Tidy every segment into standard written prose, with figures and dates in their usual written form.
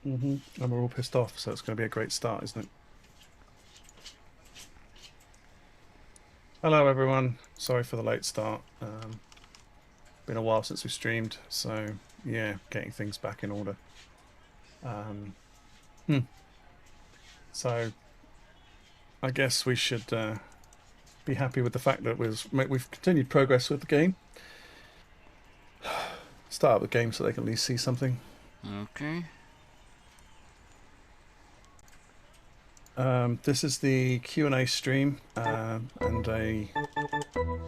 live. And we're all pissed off, so it's going to be a great start, isn't it? Hello, everyone. Sorry for the late start. Been a while since we streamed, so yeah, getting things back in order. So I guess we should be happy with the fact that we've continued progress with the game. Start up the game so they can at least see something. Okay. This is the Q&A stream and a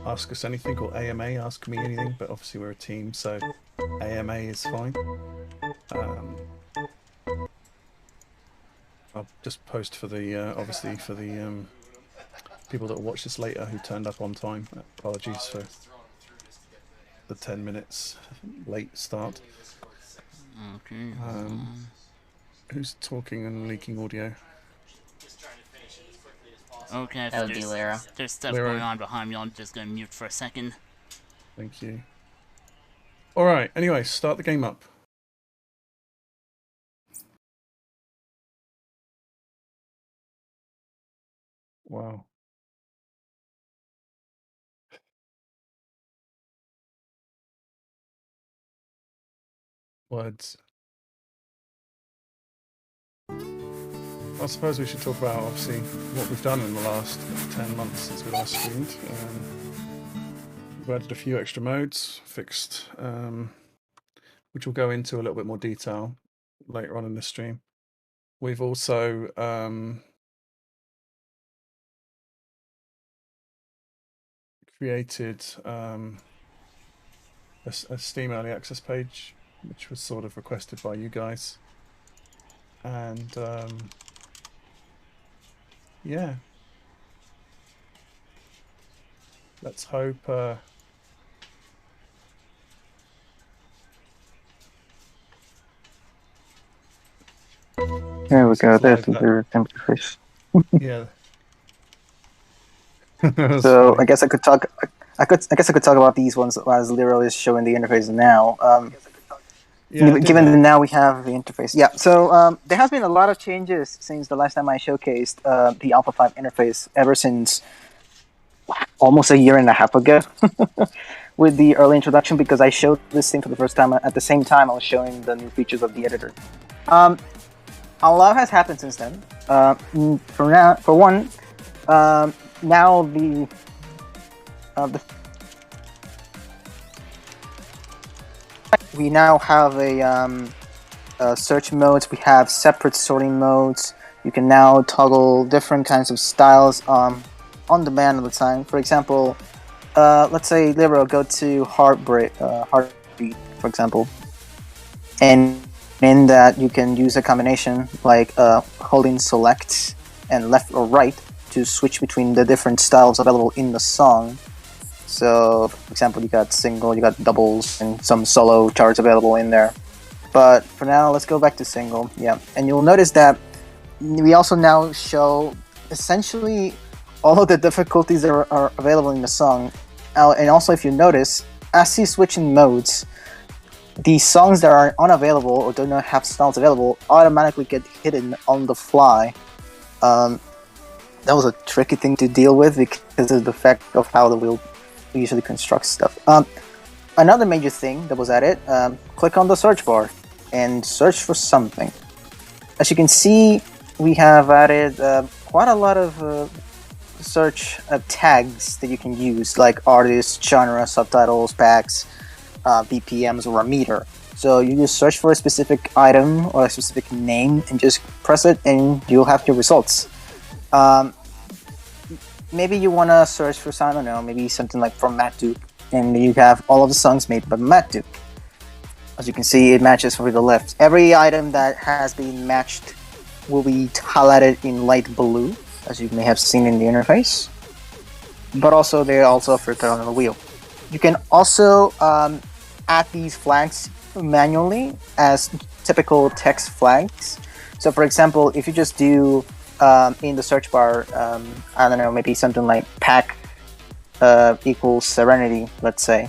Ask Us Anything, or AMA, Ask Me Anything, but obviously we're a team, so AMA is fine. I'll just post for the, obviously for the people that will watch this later who turned up on time. Apologies for the 10 minutes late start. Okay. Who's talking and leaking audio? Okay, That would be Lyra. There's stuff Lyra. going on behind me. I'm just going to mute for a second. Thank you. All right. Anyway, start the game up. Wow. Words. I suppose we should talk about, obviously, what we've done in the last 10 months since we last streamed. We've added a few extra modes, fixed, which we'll go into a little bit more detail later on in the stream. We've also created a Steam Early Access page, which was sort of requested by you guys. And yeah, let's hope there we go. There's Slide the interface. yeah. So I guess I could talk. I guess I could talk about these ones as Lyra is showing the interface now. Given that now we have the interface. Yeah, so there has been a lot of changes since the last time I showcased the Alpha 5 interface, ever since almost a year and a half ago with the early introduction, because I showed this thing for the first time at the same time I was showing the new features of the editor. A lot has happened since then. For one, now the we now have a search modes. We have separate sorting modes. You can now toggle different kinds of styles on demand all the time. For example, let's say Lyra go to heartbeat, for example, and in that you can use a combination like holding select and left or right to switch between the different styles available in the song. So, for example, you got single, you got doubles, and some solo charts available in there. But for now, let's go back to single. Yeah, and you'll notice that we also now show essentially all of the difficulties that are available in the song. And also, if you notice, as you switch in modes, the songs that are unavailable or do not have styles available automatically get hidden on the fly. That was a tricky thing to deal with because of the fact of how the wheel usually constructs stuff. Another major thing that was added, click on the search bar and search for something. As you can see, we have added quite a lot of search tags that you can use, like artist, genre, subtitles, packs, BPMs, or a meter. So you just search for a specific item or a specific name and just press it and you'll have your results. Maybe you want to search for some, I don't know, maybe something like from Matt Duke, and you have all of the songs made by Matt Duke. As you can see, it matches for the left. Every item that has been matched will be highlighted in light blue, as you may have seen in the interface. But also, they're also filtered on the wheel. You can also add these flags manually as typical text flags. So, for example, if you just do in the search bar, I don't know, maybe something like pack equals Serenity, let's say,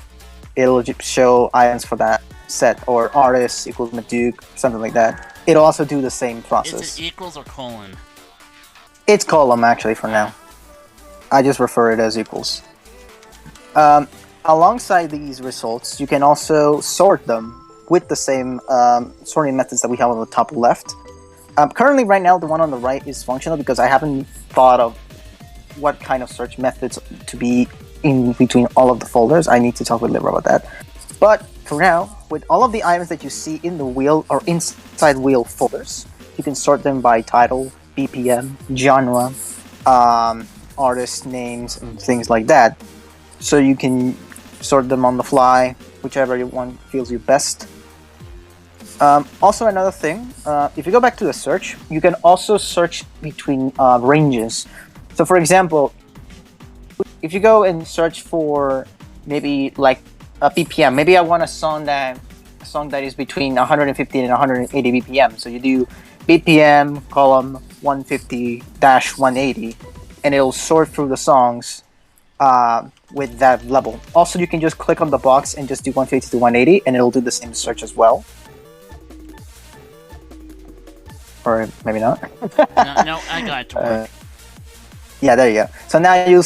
it'll show items for that. set, or artist equals Maduke, something like that. It'll also do the same process. Is it equals or colon? It's column actually for now. I just refer it as equals. Alongside these results, you can also sort them with the same sorting methods that we have on the top left. Currently, right now, the one on the right is functional because I haven't thought of what kind of search methods to be in between all of the folders. I need to talk with Libra about that. But for now, with all of the items that you see in the wheel or inside wheel folders, you can sort them by title, BPM, genre, artist names, and things like that. So you can sort them on the fly, whichever one feels you best. Also, another thing, if you go back to the search, you can also search between ranges. So, for example, if you go and search for maybe like a BPM, maybe I want a song that is between 150 and 180 BPM. So you do BPM column 150-180, and it'll sort through the songs with that level. Also, you can just click on the box and just do 150 to 180, and it'll do the same search as well. Or maybe not. no, I got it to work. Yeah, there you go. So now you'll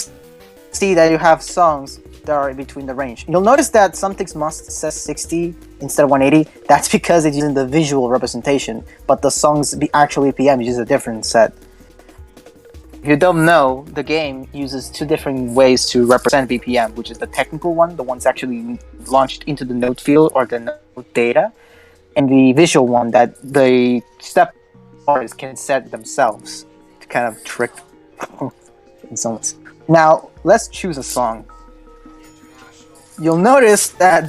see that you have songs that are in between the range. You'll notice that Something's Must says 60 instead of 180. That's because it's using the visual representation, but the song's actual BPM uses a different set. If you don't know, the game uses two different ways to represent BPM, which is the technical one, the one's actually launched into the note field or the note data, and the visual one that the step artists can set themselves to kind of trick in some ways. Now, let's choose a song. You'll notice that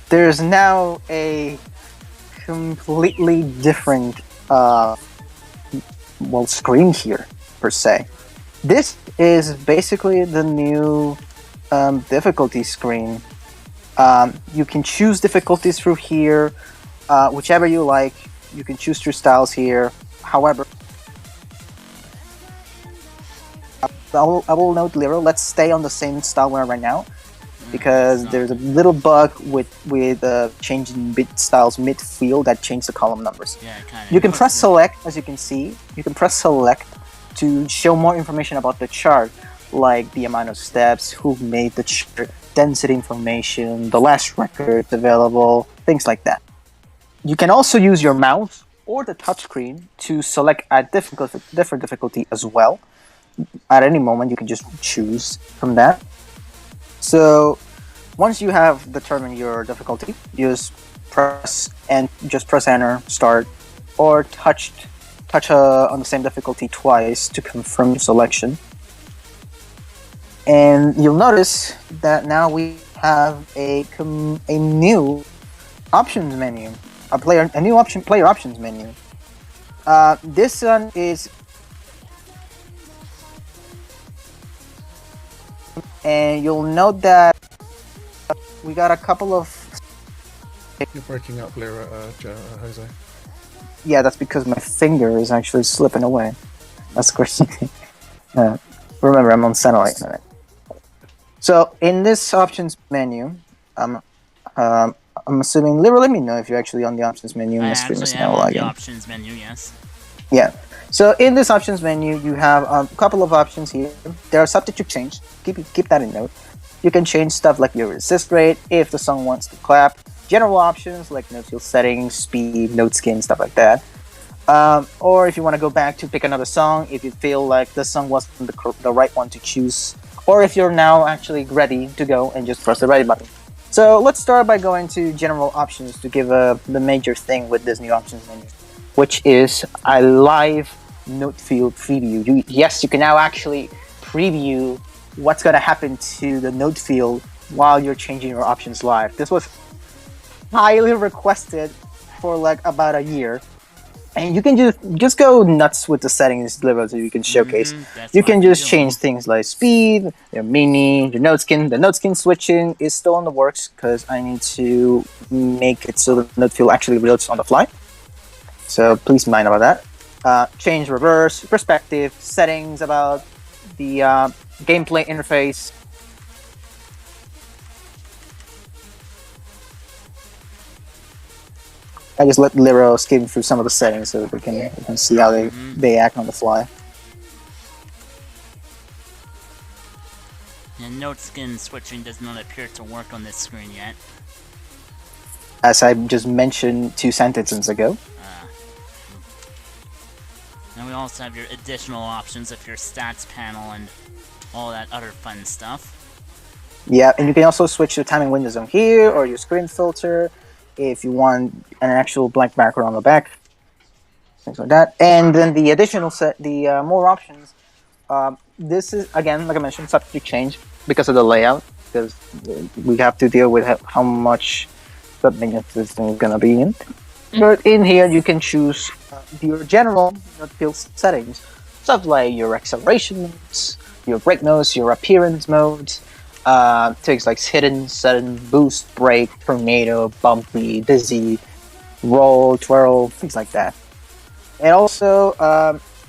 there's now a completely different screen here, per se. This is basically the new difficulty screen. You can choose difficulties through here, whichever you like. You can choose through styles here. However, I will note, Lero, let's stay on the same style we're on right now, because there's a little bug with changing bit styles mid-field that change the column numbers. Yeah, you can press select, as you can see. You can press select to show more information about the chart, like the amount of steps, who made the chart, density information, the last records available, things like that. You can also use your mouse or the touchscreen to select a different difficulty as well. At any moment, you can just choose from that. So once you have determined your difficulty, you just press enter, start, or touch on the same difficulty twice to confirm your selection. And you'll notice that now we have a new options menu, a new player options menu. This one is, and you'll note that we got a couple of. You're breaking up, Lyra, Jose. Yeah, that's because my finger is actually slipping away. That's crazy. Remember, I'm on satellite. So in this options menu, I'm assuming, Lyra, let me know if you're actually on the options menu. I actually am on the options menu, yes. Yeah. So in this options menu, you have a couple of options here. There are subject to change. Keep that in note. You can change stuff like your resist rate, if the song wants to clap, general options like note field settings, speed, note skin, stuff like that. Or if you want to go back to pick another song, if you feel like the song wasn't the right one to choose, or if you're now actually ready to go and just press the ready button. So let's start by going to general options to give the major thing with this new options menu, which is a live note field preview. Yes, you can now actually preview what's going to happen to the note field while you're changing your options live. This was highly requested for like about a year, and you can just go nuts with the settings level so you can showcase. You can just change things like speed, your mini, your note skin. The note skin switching is still in the works because I need to make it so the note field actually reloads on the fly. So please mind about that. Change reverse, perspective, settings about the gameplay interface. I just let Lero skim through some of the settings so we can see how they act on the fly. And note skin switching does not appear to work on this screen yet. As I just mentioned 2 sentences ago. And we also have your additional options of your stats panel and all that other fun stuff. Yeah, and you can also switch your timing window zone here, or your screen filter, if you want an actual blank background on the back, things like that. And then the additional more options. This is, again, like I mentioned, subject to change because of the layout, because we have to deal with how much submenu system is going to be in. But in here, you can choose your general field settings, stuff like your acceleration modes, your brake modes, your appearance modes, things like hidden, sudden, boost, brake, tornado, bumpy, dizzy, roll, twirl, things like that. And also,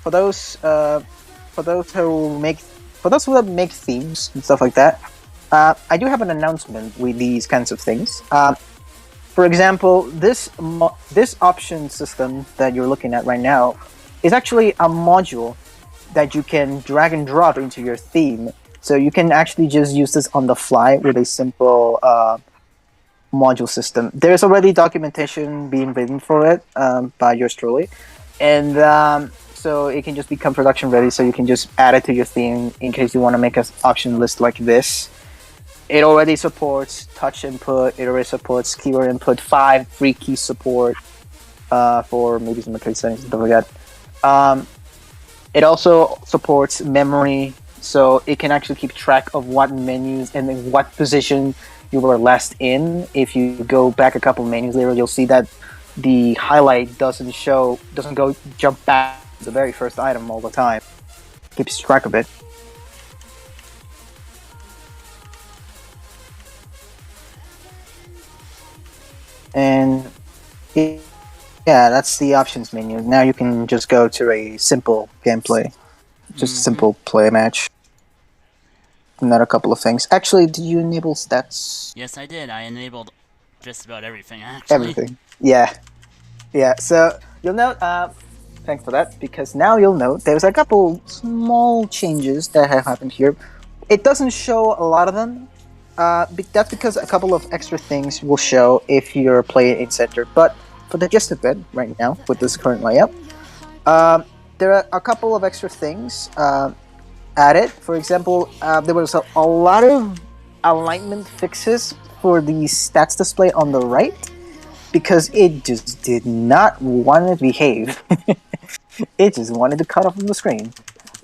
for those who make themes and stuff like that, I do have an announcement with these kinds of things. For example, this option system that you're looking at right now is actually a module that you can drag and drop into your theme. So you can actually just use this on the fly with a simple module system. There's already documentation being written for it by yours truly. And so it can just become production ready, so you can just add it to your theme in case you want to make an option list like this. It already supports touch input, it already supports keyword input, 5 free key support for maybe some case settings and stuff like that. It also supports memory, so it can actually keep track of what menus and in what position you were last in. If you go back a couple menus later, you'll see that the highlight doesn't jump back to the very first item all the time. It keeps track of it. And yeah, that's the options menu. Now you can just go to a simple gameplay. Just a simple play match. Not a couple of things. Actually, did you enable stats? Yes, I did. I enabled just about everything, actually. Everything. Yeah. Yeah, so you'll note, thanks for that, because now you'll note there's a couple small changes that have happened here. It doesn't show a lot of them. That's because a couple of extra things will show if you're playing in center. But for the gist of it, right now, with this current layout, there are a couple of extra things added. For example, there was a lot of alignment fixes for the stats display on the right, because it just did not want to behave. It just wanted to cut off from the screen.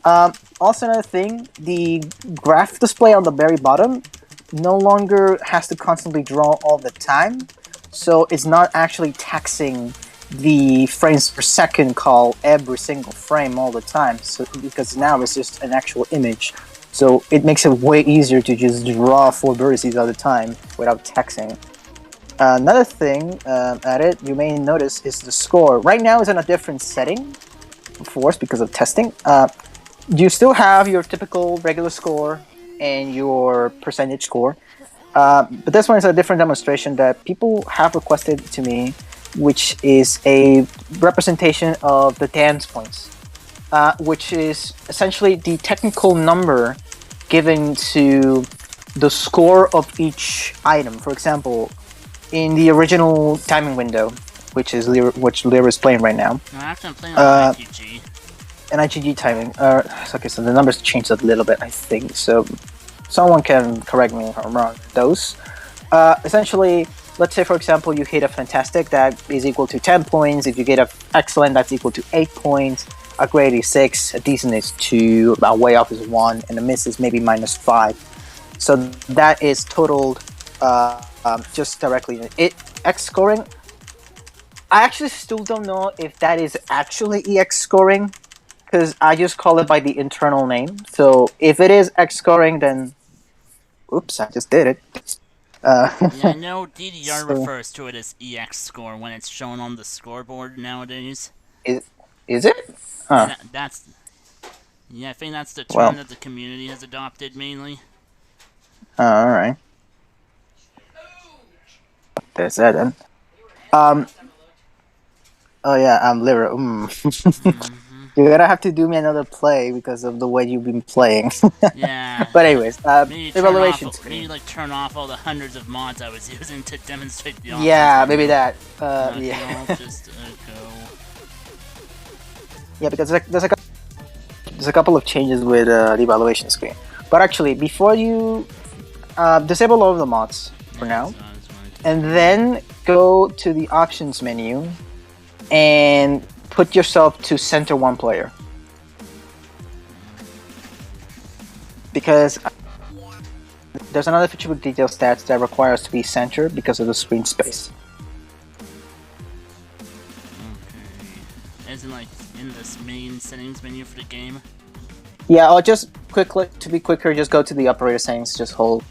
Also, another thing, the graph display on the very bottom no longer has to constantly draw all the time, so it's not actually taxing the frames per second call every single frame all the time, so because now it's just an actual image, so it makes it way easier to just draw 4 vertices at a time without taxing. Another thing added, you may notice, is the score. Right now it's in a different setting, of course, because of testing. You still have your typical regular score and your percentage score, but this one is a different demonstration that people have requested to me, which is a representation of the dance points, which is essentially the technical number given to the score of each item. For example, in the original timing window, which Lyra is playing right now. No, actually I'm playing on IGG. An IGG timing. Okay, so the numbers changed a little bit, I think. So someone can correct me if I'm wrong. Those, essentially, let's say for example you hit a fantastic, that is equal to 10 points. If you get a excellent, that's equal to 8 points. A great is 6. A decent is 2. A way off is 1, and a miss is maybe -5. So that is totaled just directly. X scoring. I actually still don't know if that is actually EX scoring, because I just call it by the internal name. So if it is X scoring, then oops, I just did it. Yeah, I know DDR refers to it as EX score when it's shown on the scoreboard nowadays. Is it? Huh. Yeah, I think that's the term that the community has adopted mainly. Alright. There's that then. Oh yeah, I'm Lyra. Mm-hmm. You're gonna have to do me another play because of the way you've been playing. Yeah. But anyways, Maybe evaluation screen. maybe like turn off all the hundreds of mods I was using to demonstrate the options Yeah, maybe menu. that. Okay, Yeah, I'll just go. yeah, because there's a couple of changes with the evaluation screen. But actually, before you disable all of the mods for Yeah, now, that's what I was going to and do. then go to the options menu and put yourself to center one player. Because there's another feature with detail stats that requires to be centered because of the screen space. Okay. As in, like, in this main settings menu for the game? Yeah, or just quickly to be quicker, just go to the operator settings, just hold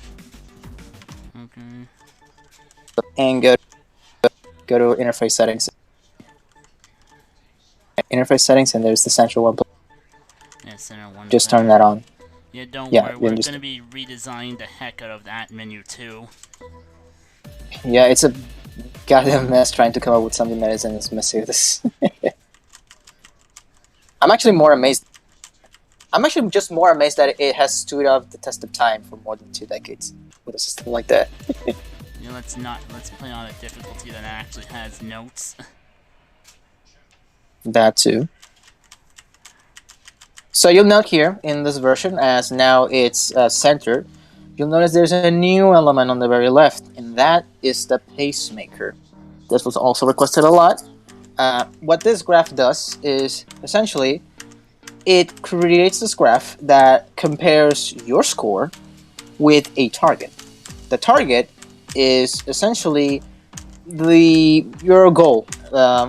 Okay. and go to interface settings. Interface settings, and there's the central one. Yeah, center one Just turn player. that on. Yeah, don't Yeah, worry, then we're just gonna be redesigning the heck out of that menu too. yeah, it's a goddamn mess trying to come up with something that isn't as messy as this. I'm actually more amazed. I'm actually just more amazed that it has stood up the test of time for more than 2 decades with a system like that. Yeah, let's play on a difficulty that actually has notes. That too. So you'll note here in this version, as now it's centered, you'll notice there's a new element on the very left, and that is the pacemaker. This was also requested a lot. What this graph does is essentially it creates this graph that compares your score with a target. The target is essentially your goal,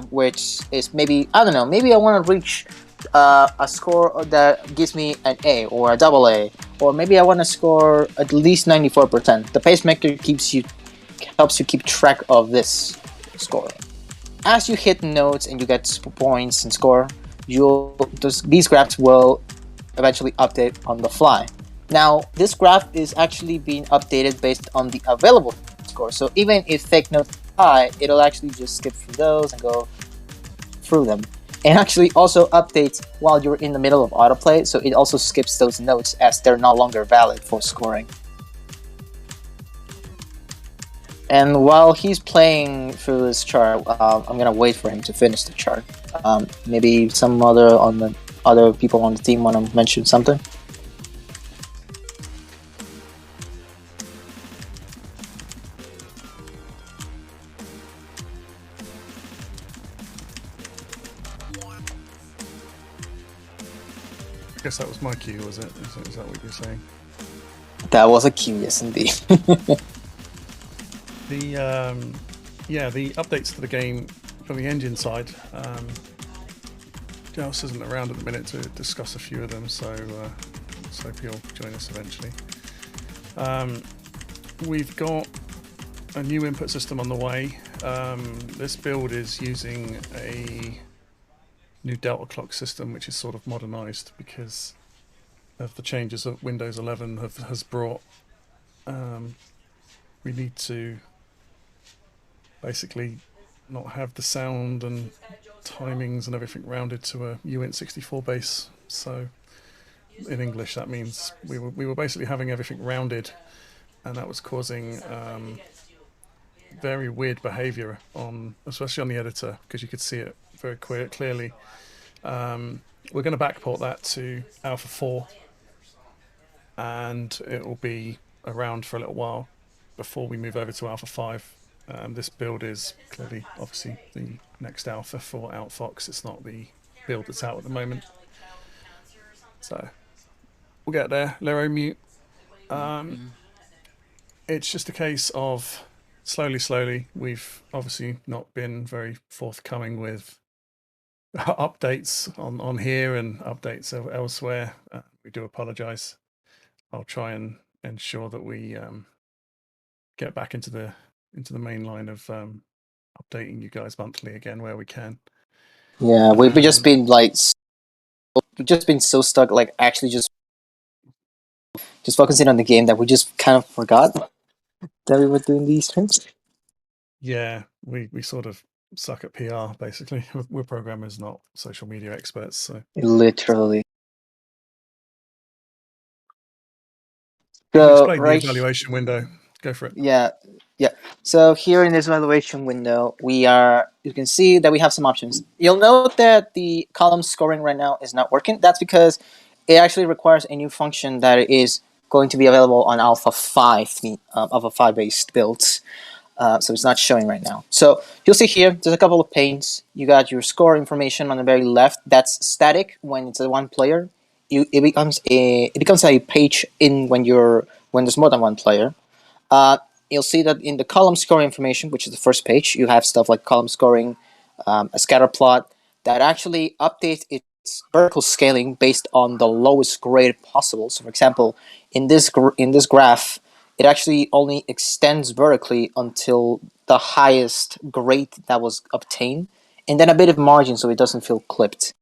which is maybe, I don't know, maybe I want to reach a score that gives me an A or a double A, or maybe I want to score at least 94%. The pacemaker helps you keep track of this score. As you hit nodes and you get points and score, these graphs will eventually update on the fly. Now, this graph is actually being updated based on the available score. So even if fake nodes are high, it'll actually just skip through those and go through them. And actually also updates while you're in the middle of autoplay, so it also skips those nodes as they're no longer valid for scoring. And while he's playing through this chart, I'm gonna wait for him to finish the chart. Maybe some other people on the team want to mention something. I guess that was my cue, was it? Is that what you're saying? That was a cue, yes, indeed. The updates to the game from the engine side. Joust isn't around at the minute to discuss a few of them, so hope he'll join us eventually. We've got a new input system on the way. This build is using a new Delta clock system, which is sort of modernized because of the changes that Windows 11 has brought. We need to basically not have the sound and timings and everything rounded to a uint64 base. So in English that means we were basically having everything rounded, and that was causing very weird behavior especially on the editor, because you could see it very clearly. We're going to backport that to Alpha 4, and it will be around for a little while before we move over to Alpha 5. This build is clearly, obviously, the next alpha for OutFox. It's not the build that's out at the moment. So we'll get there. Lero mute. It's just a case of slowly. We've obviously not been very forthcoming with updates on here and updates elsewhere. We do apologize. I'll try and ensure that we get back into the main line of updating you guys monthly again where we can. Yeah, we've just been we've just been so stuck, like actually just focusing on the game, that we just kind of forgot that we were doing these streams. Yeah, we sort of suck at PR. Basically, we're programmers, not social media experts. So Literally. you can So explain the right. evaluation window. Go for it. Yeah, yeah. So here in this evaluation window, you can see that we have some options. You'll note that the column scoring right now is not working. That's because it actually requires a new function that is going to be available on Alpha 5, Alpha 5 based builds. So it's not showing right now. So you'll see here, there's a couple of panes. You got your score information on the very left. That's static when it's a one player. It becomes a page in when there's more than one player. Uh, you'll see that in the column scoring information, which is the first page, you have stuff like column scoring, a scatter plot that actually updates its vertical scaling based on the lowest grade possible. So, for example, in this graph, it actually only extends vertically until the highest grade that was obtained, and then a bit of margin so it doesn't feel clipped.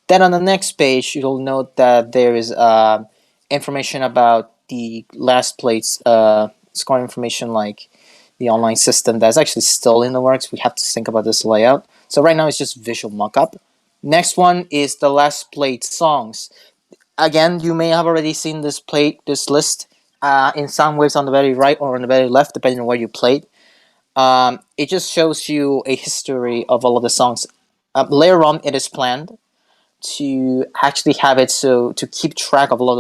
Then on the next page, you'll note that there is information about the last place scoring information, like the online system that's actually still in the works. We have to think about this layout. So right now it's just visual mockup. Next one is the last played songs. Again, you may have already seen this list in some ways on the very right or on the very left, depending on where you played. It just shows you a history of all of the songs. Later on, it is planned to actually have it so to keep track of all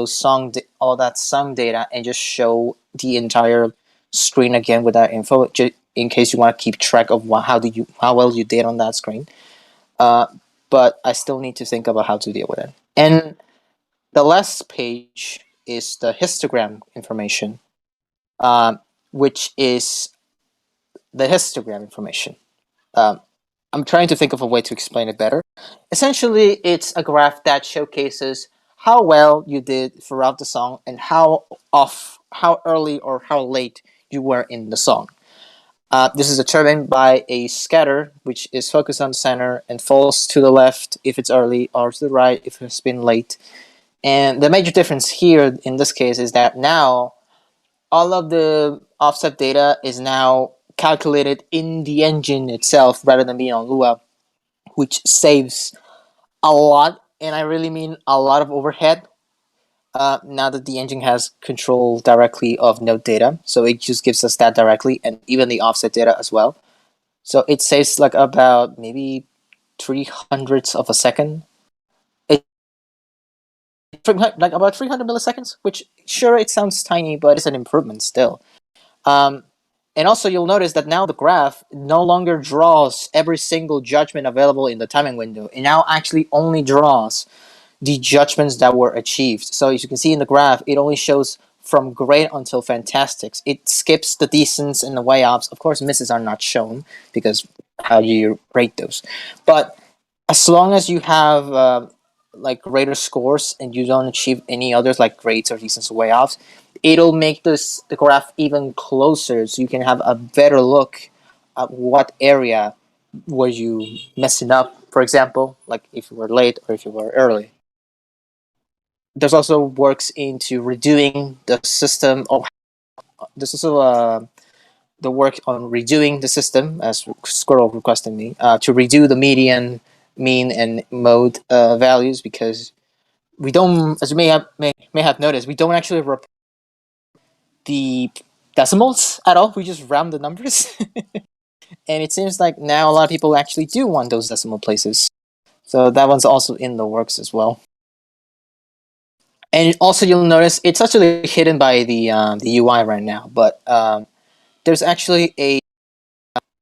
that song data and just show the entire screen again with that info in case you want to keep track of how well you did on that screen. Uh, but I still need to think about how to deal with it. And the last page is the histogram information, which is the histogram information. Um, I'm trying to think of a way to explain it better. Essentially, it's a graph that showcases how well you did throughout the song and how early or how late you were in the song. This is determined by a scatter, which is focused on the center and falls to the left if it's early or to the right if it's been late. And the major difference here in this case is that now all of the offset data is now calculated in the engine itself rather than being on Lua, which saves a lot, and I really mean a lot of overhead. Now that the engine has control directly of node data, so it just gives us that directly, and even the offset data as well. So it saves like about maybe 300ths of a second. Like about 300 milliseconds, which sure it sounds tiny, but it's an improvement still. Um, and also, you'll notice that now the graph no longer draws every single judgment available in the timing window. It now actually only draws the judgments that were achieved. So as you can see in the graph, it only shows from great until fantastics. It skips the decents and the way offs. Of course, misses are not shown because how do you rate those? But as long as you have like greater scores and you don't achieve any others like grades or decents or way offs, it'll make the graph even closer, so you can have a better look at what area were you messing up. For example, like if you were late or if you were early. There's also works into redoing the system. Oh, there's also the work on redoing the system, as Squirrel requested me, to redo the median, mean, and mode values, because we don't, as you may have noticed, we don't actually report the decimals at all. We just round the numbers, and it seems like now a lot of people actually do want those decimal places. So that one's also in the works as well. And also, you'll notice it's actually hidden by the UI right now, but there's actually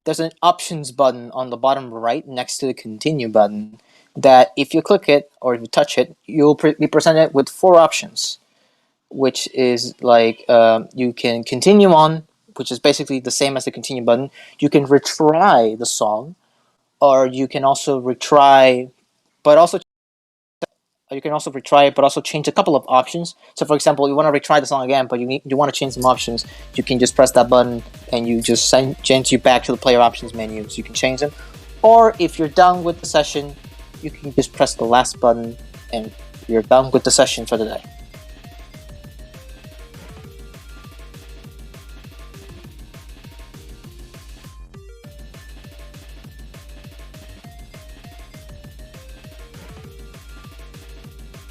there's an options button on the bottom right next to the continue button that if you click it or if you touch it, you'll be presented with four options, which is like you can continue on, which is basically the same as the continue button. You can retry the song, or you can also retry, but also you can also retry it, but also change a couple of options. So, for example, you want to retry the song again, but you want to change some options. You can just press that button, and you just change you back to the player options menu, so you can change them. Or if you're done with the session, you can just press the last button, and you're done with the session for the day.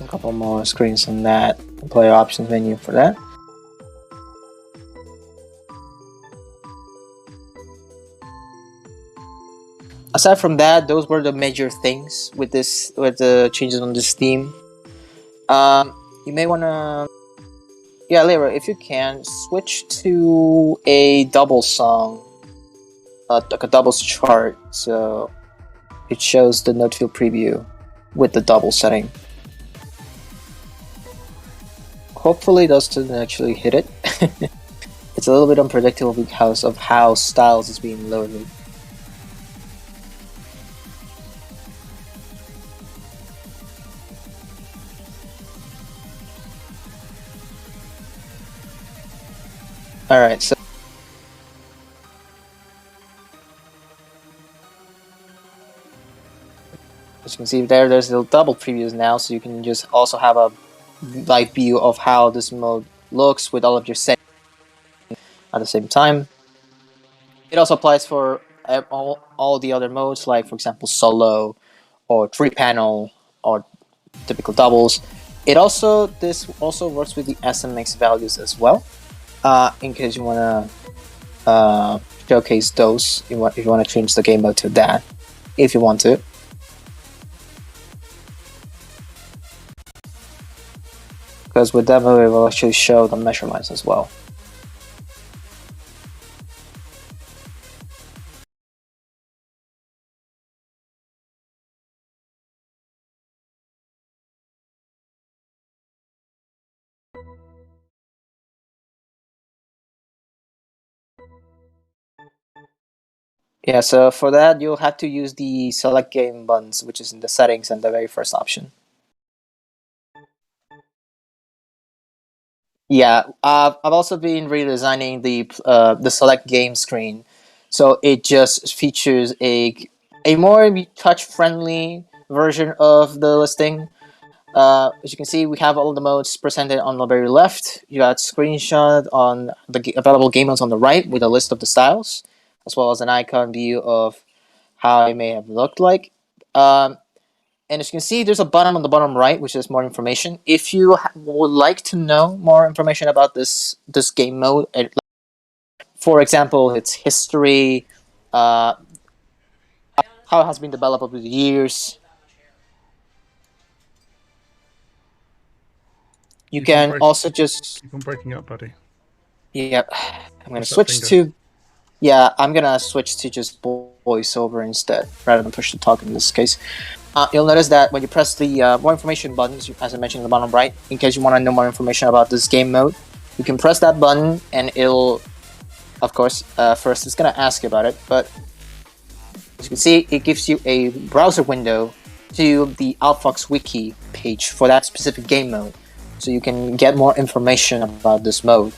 a couple more screens on that player options menu for that. Aside from that, those were the major things with the changes on this theme. You may wanna, yeah, Lyra, if you can switch to a double song, like a doubles chart, so it shows the note field preview with the double setting. Hopefully, it doesn't actually hit it. It's a little bit unpredictable because of how styles is being loaded. Alright, so as you can see there's the double previews now, so you can just also have a live view of how this mode looks with all of your settings at the same time. It also applies for all the other modes, like for example solo or 3-panel or typical doubles. This also works with the SMX values as well. In case you wanna showcase those, if you wanna change the game mode to that, if you want to. Because with that mode, it will actually show the measurements as well. Yeah, so for that, you'll have to use the select game buttons, which is in the settings and the very first option. Yeah, I've also been redesigning the select game screen, so it just features a more touch friendly version of the listing. As you can see, we have all the modes presented on the very left. You got screenshot on the available game modes on the right with a list of the styles, as well as an icon view of how it may have looked like. And as you can see, there's a button on the bottom right, which is more information. If you would like to know more information about this game mode, for example, its history, how it has been developed over the years, you can also just keep on breaking up, buddy. Yeah, I'm gonna Push that switch finger. to. Yeah, I'm gonna switch to just voiceover instead, rather than push to talk in this case. You'll notice that when you press the more information button, as I mentioned in the bottom right, in case you want to know more information about this game mode, you can press that button and it'll, of course, first it's gonna ask you about it, but as you can see, it gives you a browser window to the OutFox wiki page for that specific game mode, so you can get more information about this mode.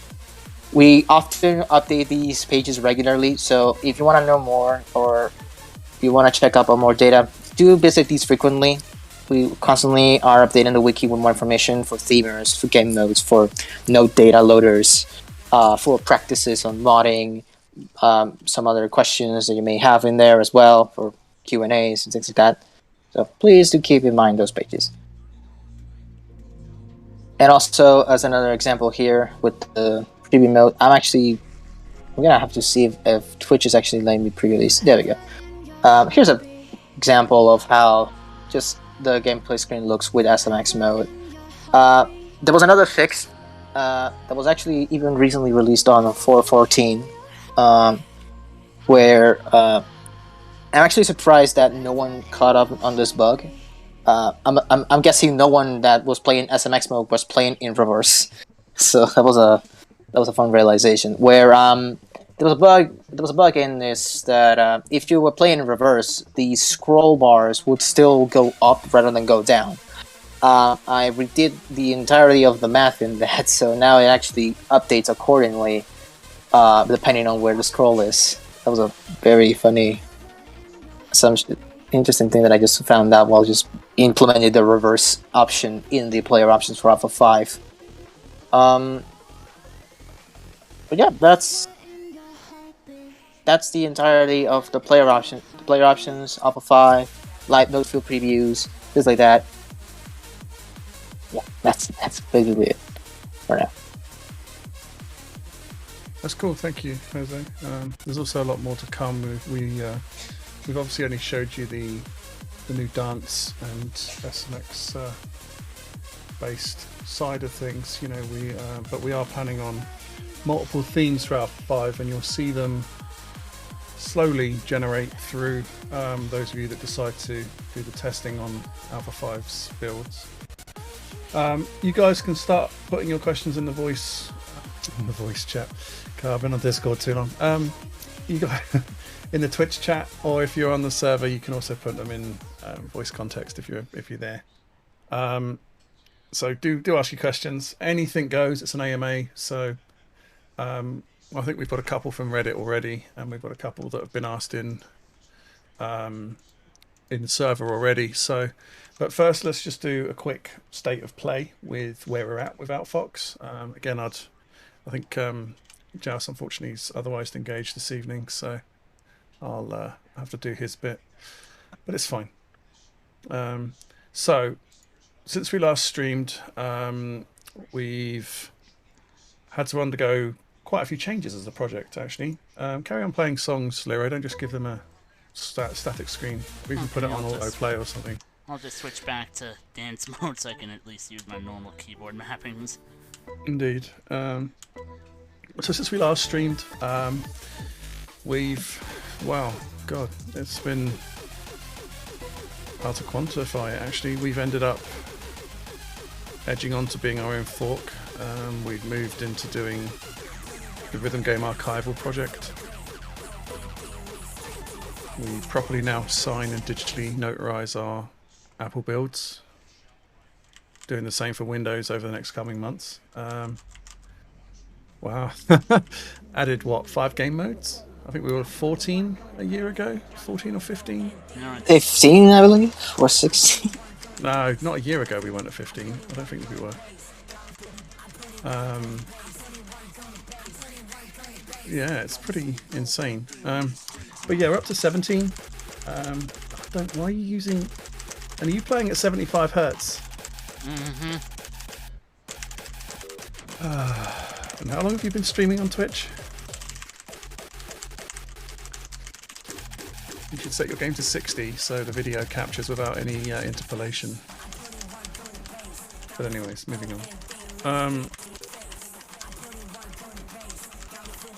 We often update these pages regularly, so if you want to know more or if you want to check up on more data, do visit these frequently. We constantly are updating the wiki with more information for themers, for game modes, for node data loaders, for practices on modding, some other questions that you may have in there as well for Q&As and things like that. So please do keep in mind those pages. And also, as another example here with the preview mode, I'm gonna have to see if Twitch is actually letting me preview these. There we go. Here's an example of how just the gameplay screen looks with SMX mode. There was another fix that was actually even recently released on 4.14, where I'm actually surprised that no one caught up on this bug. I'm guessing no one that was playing SMX mode was playing in reverse. So that was a fun realization. Where there was a bug in this that if you were playing in reverse, the scroll bars would still go up rather than go down. I redid the entirety of the math in that, so now it actually updates accordingly, depending on where the scroll is. That was a very funny assumption. Interesting thing that I just found out while just implemented the reverse option in the player options for Alpha 5. But yeah, that's the entirety of the player option. The player options, Alpha 5, live node field previews, things like that. That's basically it for now. That's cool. Thank you, Jose. There's also a lot more to come. We've obviously only showed you the new dance and SMX based side of things. You know, but we are planning on multiple themes for Alpha 5, and you'll see them slowly generate through those of you that decide to do the testing on Alpha 5's builds. You guys can start putting your questions in the voice chat. I've been on Discord too long. You guys in the Twitch chat, or if you're on the server, you can also put them in voice context if you're there. So do ask your questions. Anything goes. It's an AMA, so I think we've got a couple from Reddit already, and we've got a couple that have been asked in the server already. So, but first, let's just do a quick state of play with where we're at with OutFox. Again, I think Joust unfortunately is otherwise engaged this evening, so I'll have to do his bit, but it's fine. So, since we last streamed, we've had to undergo quite a few changes as a project, actually. Carry on playing songs, Lero. Don't just give them a static screen. We can put it on autoplay or something. I'll just switch back to dance mode so I can at least use my normal keyboard mappings. Indeed. So since we last streamed, wow, God, it's been hard to quantify it, actually. We've ended up edging on to being our own fork. We've moved into doing the Rhythm Game Archival project. We properly now sign and digitally notarize our Apple builds. Doing the same for Windows over the next coming months. Wow. Added what, 5 game modes? I think we were 14 a year ago, 14 or 15. 15, I believe, or 16. No, not a year ago we weren't at 15. I don't think we were. Yeah, it's pretty insane. But yeah, we're up to 17. Why are you using... And are you playing at 75 hertz? Mm-hmm. And how long have you been streaming on Twitch? You should set your game to 60 so the video captures without any interpolation. But anyways, moving on.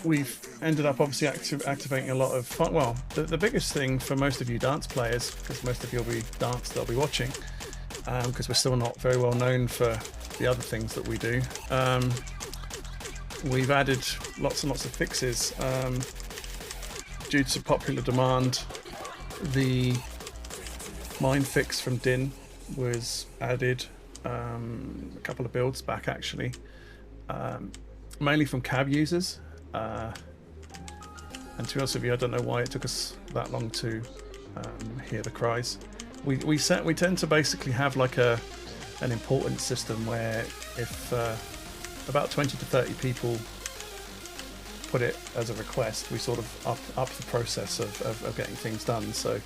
We've ended up obviously activating a lot of fun. Well, the biggest thing for most of you dance players, because most of you will be dance they'll be watching, because we're still not very well known for the other things that we do. We've added lots and lots of fixes due to popular demand. The mine fix from Din was added a couple of builds back, actually, mainly from cab users. And to be honest with you, I don't know why it took us that long to hear the cries. We tend to basically have like an importance system where if about 20 to 30 people put it as a request, we sort of up the process of getting things done. So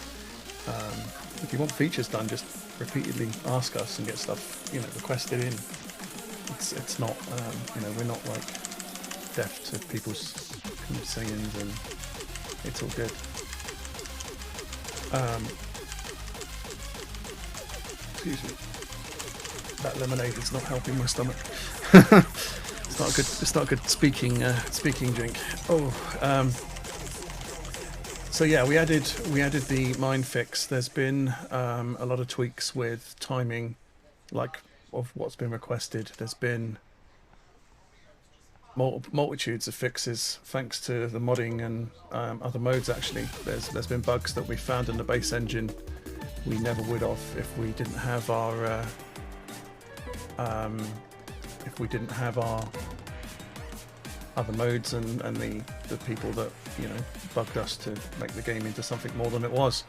if you want features done, just repeatedly ask us and get stuff, you know, requested in. It's not, you know, we're not like deaf to people's sayings, and it's all good. Excuse me. That lemonade is not helping my stomach. It's not a good speaking drink. So yeah, we added the mine fix. There's been a lot of tweaks with timing, like of what's been requested. There's been multitudes of fixes thanks to the modding and other modes. Actually, there's been bugs that we found in the base engine we never would have if we didn't have our other modes and the people that, you know, bugged us to make the game into something more than it was.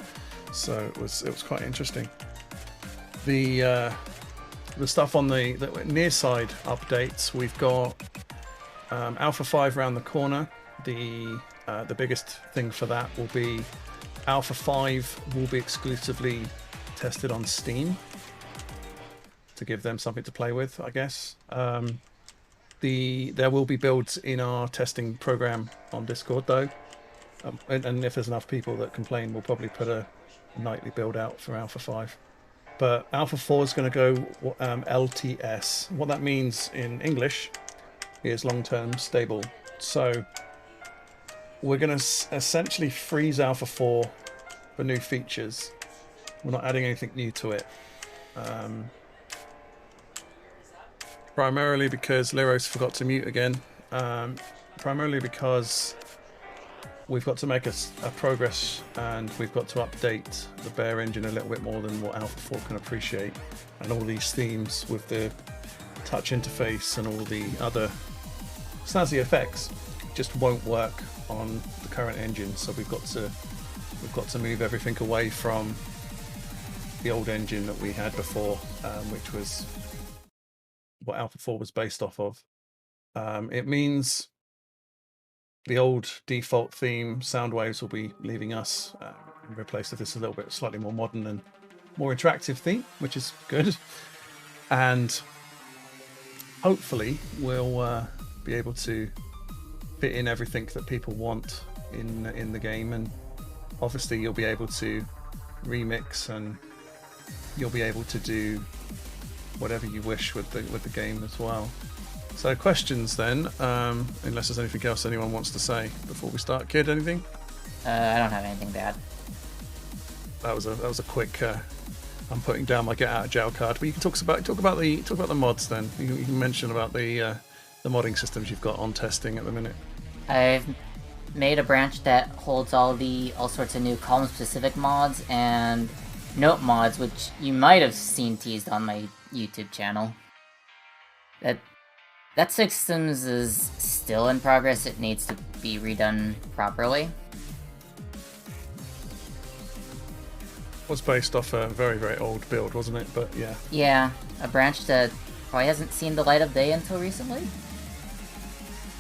So it was quite interesting. The stuff on the near side updates, we've got Alpha 5 around the corner. The biggest thing for that will be Alpha 5 will be exclusively tested on Steam. to give them something to play with, I guess. There will be builds in our testing program on Discord though, and if there's enough people that complain, we'll probably put a nightly build out for Alpha 5. But Alpha 4 is going to go LTS. What that means in English is long-term stable. So we're going to essentially freeze Alpha 4 for new features. We're not adding anything new to it. Primarily because Liros forgot to mute again. Primarily because we've got to make a progress, and we've got to update the Bear engine a little bit more than what Alpha 4 can appreciate. And all these themes with the touch interface and all the other snazzy effects just won't work on the current engine. So we've got to move everything away from the old engine that we had before, which was what Alpha 4 was based off of. It means the old default theme sound waves will be leaving us, and replaced with this a little bit slightly more modern and more interactive theme, which is good. And hopefully we'll be able to fit in everything that people want in the game, and obviously you'll be able to remix, and you'll be able to do whatever you wish with the game as well. So questions then, unless there's anything else anyone wants to say before we start. Kid, anything? I don't have anything bad. That was a quick. I'm putting down my get out of jail card. But you can talk about the mods then. You can mention about the modding systems you've got on testing at the minute. I've made a branch that holds all sorts of new column-specific mods and note mods, which you might have seen teased on my YouTube channel. That systems is still in progress. It needs to be redone properly. Was based off a very, very old build, wasn't it? But yeah. Yeah, a branch that probably hasn't seen the light of day until recently.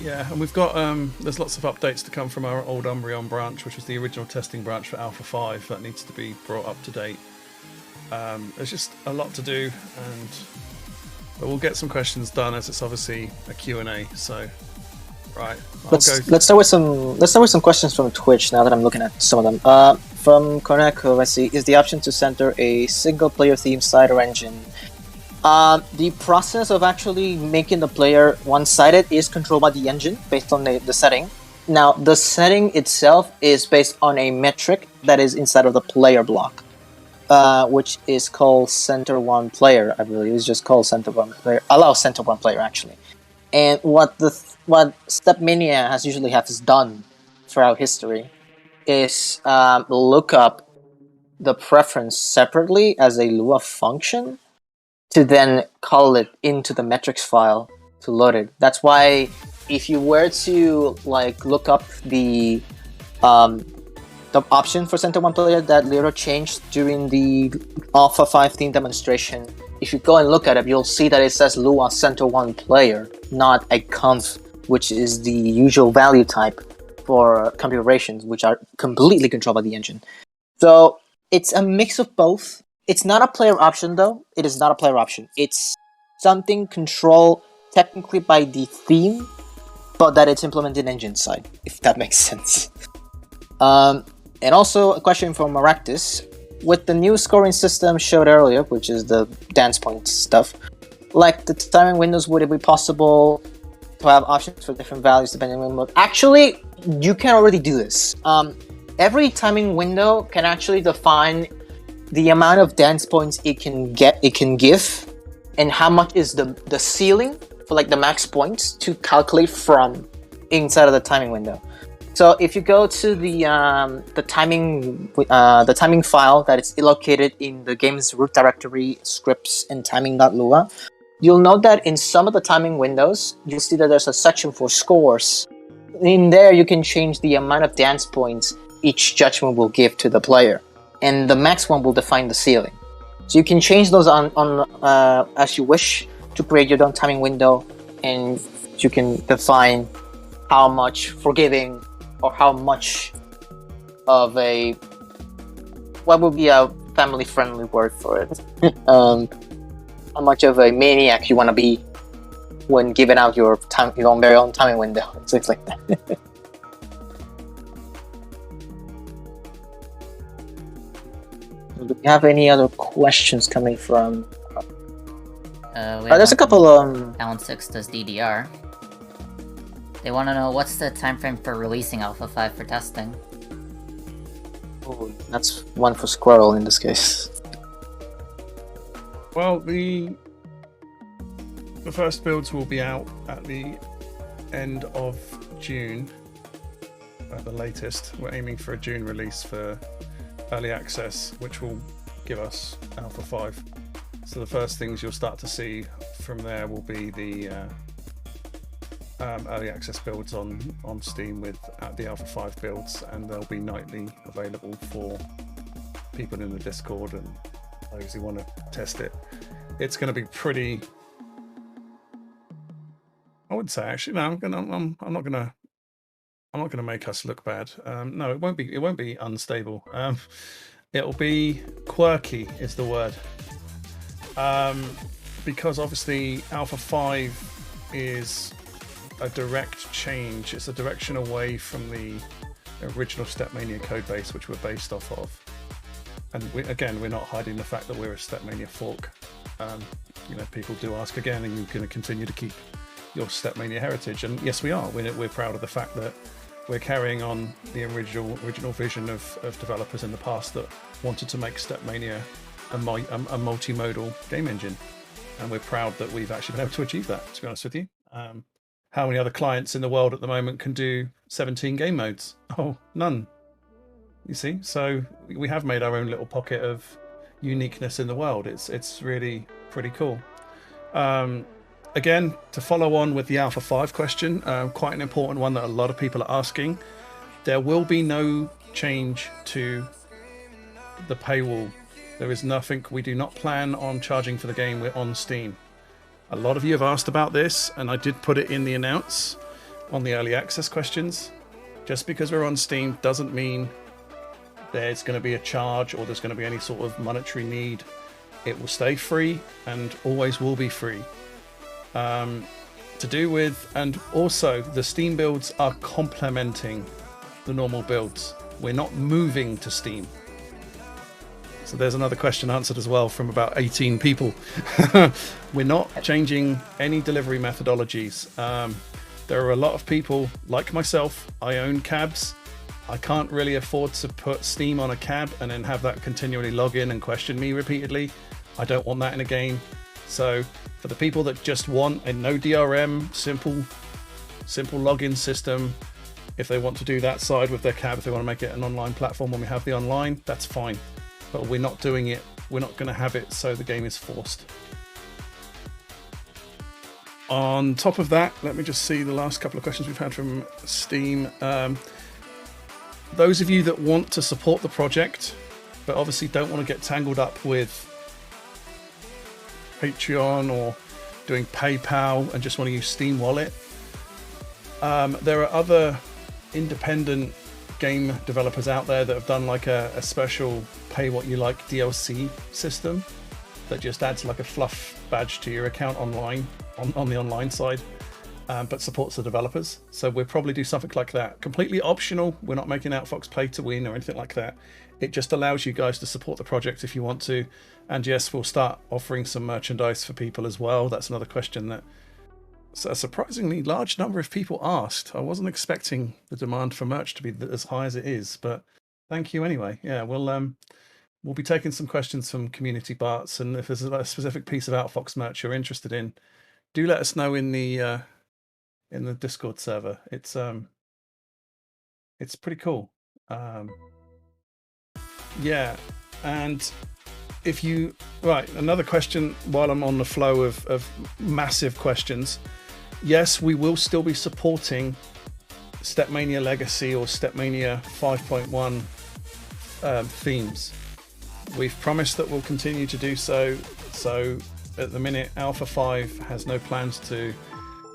Yeah, and we've got there's lots of updates to come from our old Umbreon branch, which was the original testing branch for Alpha 5. That needs to be brought up to date. There's just a lot to do, but we'll get some questions done, as it's obviously a Q&A. So, right, let's start with some questions from Twitch. Now that I'm looking at some of them, from Koneko, let's see, is the option to center a single-player theme side or engine? The process of actually making the player one-sided is controlled by the engine based on the setting. Now, the setting itself is based on a metric that is inside of the player block, which is called center one player. I believe it's just called center one player. Allow center one player actually. And what Stepmania has done throughout history is look up the preference separately as a Lua function to then call it into the metrics file to load it. That's why if you were to look up the option for center one player that Lero changed during the Alpha 5 theme demonstration, if you go and look at it, you'll see that it says Lua center one player, not a conf, which is the usual value type for configurations, which are completely controlled by the engine. So it's a mix of both. It's not a player option though. It is not a player option. It's something controlled technically by the theme, but that it's implemented engine side, if that makes sense. And also a question from Maractus. With the new scoring system showed earlier, which is the dance point stuff, like the timing windows, would it be possible to have options for different values depending on mode? Actually, you can already do this. Every timing window can actually define the amount of dance points it can give, and how much is the ceiling for the max points to calculate from inside of the timing window. So if you go to the timing file that is located in the game's root directory, scripts and timing.lua, you'll note that in some of the timing windows, you'll see that there's a section for scores. In there, you can change the amount of dance points each judgment will give to the player, and the max one will define the ceiling. So you can change those on as you wish to create your own timing window, and you can define how much forgiving or how much of a, what would be a family-friendly word for it? how much of a maniac you want to be when giving out your very own timing window and things like that. Do we have any other questions coming from? There's a couple. Alan 6 does DDR. They want to know what's the time frame for releasing Alpha 5 for testing. Oh, that's one for Squirrel in this case. Well, the first builds will be out at the end of June at the latest. We're aiming for a June release for early access, which will give us Alpha 5. So the first things you'll start to see from there will be the early access builds on Steam with the Alpha 5 builds, and they'll be nightly available for people in the Discord and those who want to test it. It's going to be pretty. I would say actually no. I'm not gonna make us look bad. No, it won't be unstable. It'll be quirky is the word. Because obviously Alpha 5 is a direct change. It's a direction away from the original Stepmania codebase, which we're based off of. And we're not hiding the fact that we're a Stepmania fork. People do ask again, are you going to continue to keep your Stepmania heritage? And yes, we are. We're proud of the fact that we're carrying on the original vision of developers in the past that wanted to make Stepmania a multimodal game engine, and we're proud that we've actually been able to achieve that, to be honest with you. How many other clients in the world at the moment can do 17 game modes? Oh, none. You see, so we have made our own little pocket of uniqueness in the world. It's really pretty cool. Again, to follow on with the Alpha 5 question, quite an important one that a lot of people are asking. There will be no change to the paywall. There is nothing. We do not plan on charging for the game. We're on Steam. A lot of you have asked about this, and I did put it in the announce on the early access questions. Just because we're on Steam doesn't mean there's going to be a charge or there's going to be any sort of monetary need. It will stay free and always will be free. To do with, and also the Steam builds are complementing the normal builds. We're not moving to Steam. So there's another question answered as well from about 18 people. We're not changing any delivery methodologies. There are a lot of people like myself. I own cabs. I can't really afford to put Steam on a cab and then have that continually log in and question me repeatedly. I don't want that in a game. So for the people that just want a no DRM, simple login system, if they want to do that side with their cab, if they want to make it an online platform when we have the online, that's fine. But we're not doing it. We're not going to have it so the game is forced. On top of that, let me just see the last couple of questions we've had from Steam. Those of you that want to support the project, but obviously don't want to get tangled up with Patreon or doing PayPal and just want to use Steam Wallet, there are other independent game developers out there that have done like a special pay what you like DLC system that just adds like a fluff badge to your account online on the online side, but supports the developers. So we'll probably do something like that. Completely optional. We're not making OutFox pay to win or anything like that. It just allows you guys to support the project if you want to. And yes, we'll start offering some merchandise for people as well. That's another question that a surprisingly large number of people asked. I wasn't expecting the demand for merch to be as high as it is, but thank you anyway. Yeah, we'll be taking some questions from community Barts, and if there's a specific piece of OutFox merch you're interested in, do let us know in the Discord server. It's pretty cool. Yeah, and if you another question while I'm on the flow of massive questions. Yes, we will still be supporting Stepmania Legacy or Stepmania 5.1 themes. We've promised that we'll continue to do so. So at the minute, Alpha 5 has no plans to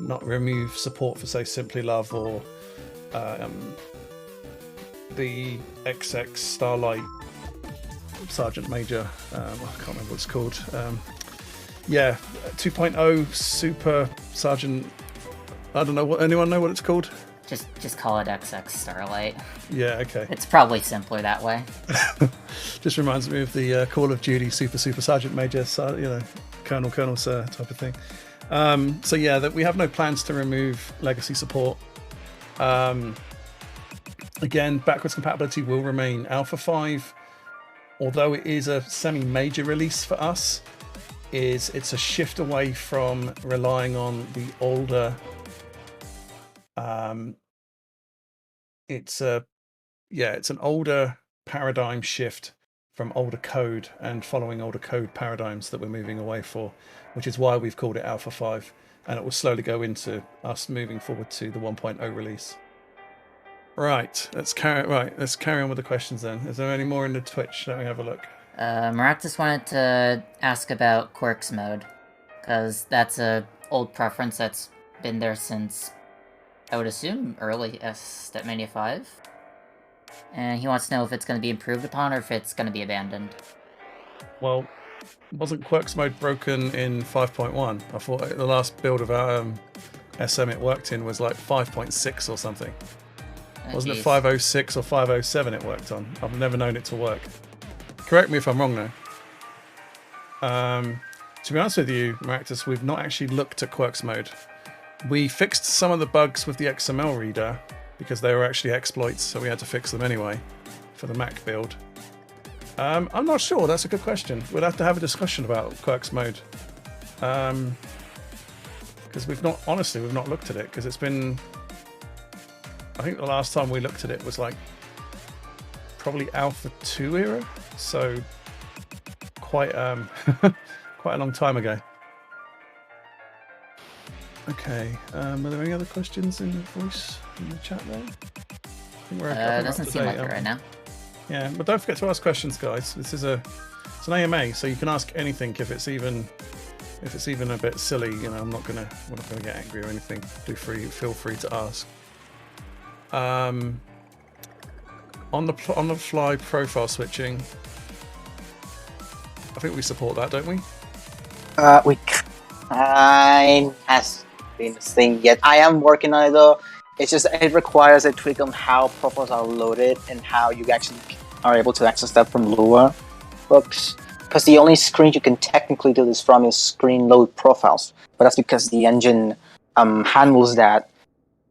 not remove support for, say, Simply Love or the XX Starlight Sergeant Major. I can't remember what it's called. yeah, 2.0 Super Sergeant. I don't know. Anyone know what it's called? Just call it XX Starlight. Yeah, okay. It's probably simpler that way. Just reminds me of the Call of Duty Super Sergeant Major, Colonel Sir type of thing. So yeah, that we have no plans to remove legacy support. Again, backwards compatibility will remain. Alpha 5, although it is a semi-major release for us, it's a shift away from relying on the older. It's an older paradigm shift from older code and following older code paradigms that we're moving away for, which is why we've called it Alpha 5, and it will slowly go into us moving forward to the 1.0 release. Right, let's carry on with the questions then. Is there any more in the Twitch? Let me have a look. Maractus wanted to ask about Quirks mode, because that's a old preference that's been there since, I would assume, early Step Mania 5. And he wants to know if it's going to be improved upon or if it's going to be abandoned. Well, wasn't Quirks mode broken in 5.1? I thought the last build of our SM it worked in was like 5.6 or something. Wasn't it 506 or 507 it worked on? I've never known it to work. Correct me if I'm wrong, though. To be honest with you, Maractus, we've not actually looked at Quirks mode. We fixed some of the bugs with the XML reader because they were actually exploits, so we had to fix them anyway for the Mac build. I'm not sure. That's a good question. We'll have to have a discussion about Quirks mode. Because we've not looked at it, because it's been... I think the last time we looked at it was like probably Alpha 2 era, so quite quite a long time ago. Okay, are there any other questions in the voice in the chat there? I think we're doesn't seem like it right now. Yeah, but don't forget to ask questions, guys. This is it's an AMA, so you can ask anything if it's even a bit silly. You know, we're not gonna get angry or anything. Feel free to ask. On the fly profile switching, I think we support that, don't we? We kind has been a thing yet. I am working on it though. It's just it requires a tweak on how profiles are loaded and how you actually are able to access that from Lua books. Because the only screen you can technically do this from is screen load profiles, but that's because the engine handles that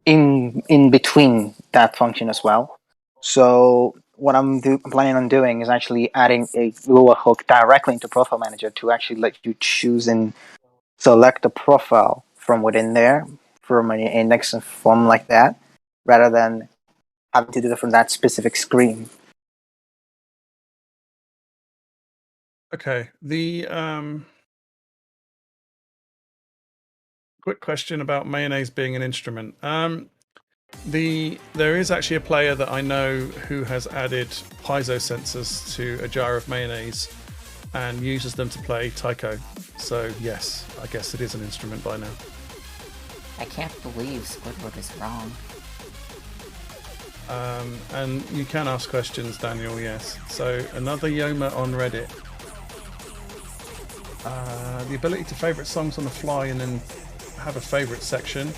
in between that function as well. So what I'm planning on doing is actually adding a Lua hook directly into Profile Manager to actually let you choose and select a profile from within there from an index and form like that, rather than having to do it from that specific screen. Okay. The quick question about mayonnaise being an instrument. There is actually a player that I know who has added piezo sensors to a jar of mayonnaise and uses them to play taiko. So yes, I guess it is an instrument by now. I can't believe Squidward is wrong. And you can ask questions, Daniel, yes. So another Yoma on Reddit. The ability to favourite songs on the fly and then have a favourite section.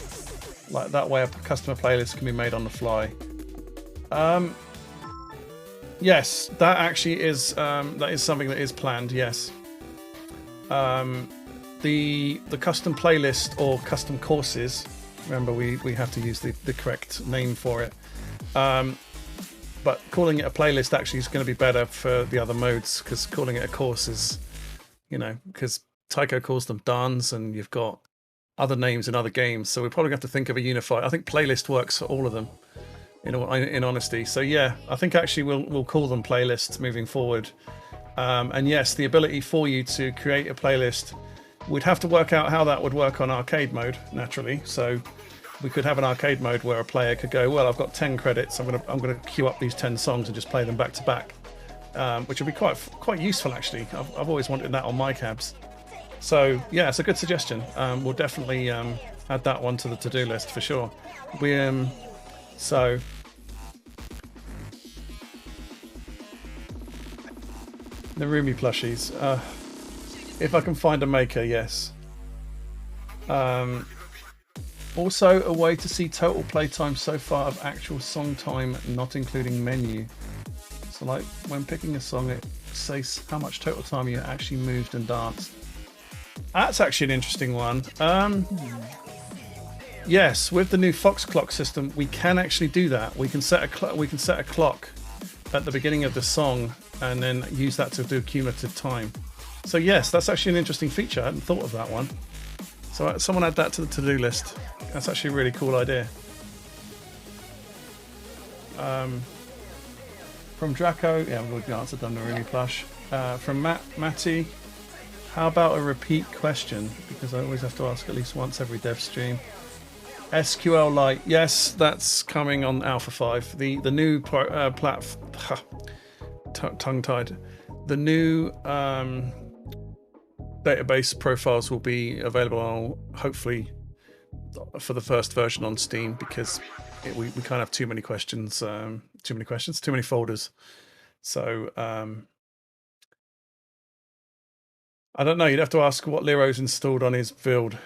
Like that way a customer playlist can be made on the fly. Yes, that actually is something that is planned, yes. The custom playlist or custom courses, remember we have to use the correct name for it. But calling it a playlist actually is going to be better for the other modes, because calling it a course is, because Taiko calls them dans and you've got other names in other games, so we probably have to think of a unified. I think playlist works for all of them, in honesty. So yeah, I think actually we'll call them playlists moving forward. And yes, the ability for you to create a playlist, we'd have to work out how that would work on arcade mode naturally. So we could have an arcade mode where a player could go, well, I've got 10 credits, I'm gonna queue up these 10 songs and just play them back to back, which would be quite useful actually. I've always wanted that on my cabs. So yeah, it's a good suggestion. We'll definitely add that one to the to-do list for sure. So the Rumi plushies. If I can find a maker, yes. Also, a way to see total playtime so far of actual song time, not including menu. So, like when picking a song, it says how much total time you actually moved and danced. That's actually an interesting one. Yes, with the new Fox clock system, we can actually do that. We can set a clock at the beginning of the song, and then use that to do cumulative time. So yes, that's actually an interesting feature. I hadn't thought of that one. So someone add that to the to-do list. That's actually a really cool idea. From Draco, yeah, we've already answered on the Rooney plush. From Matty, how about a repeat question? Because I always have to ask at least once every dev stream. SQL Lite, yes, that's coming on Alpha 5. The new tongue-tied. The new database profiles will be available, hopefully, for the first version on Steam, because we kind of have too many questions, too many folders. So I don't know. You'd have to ask what Lero's installed on his build.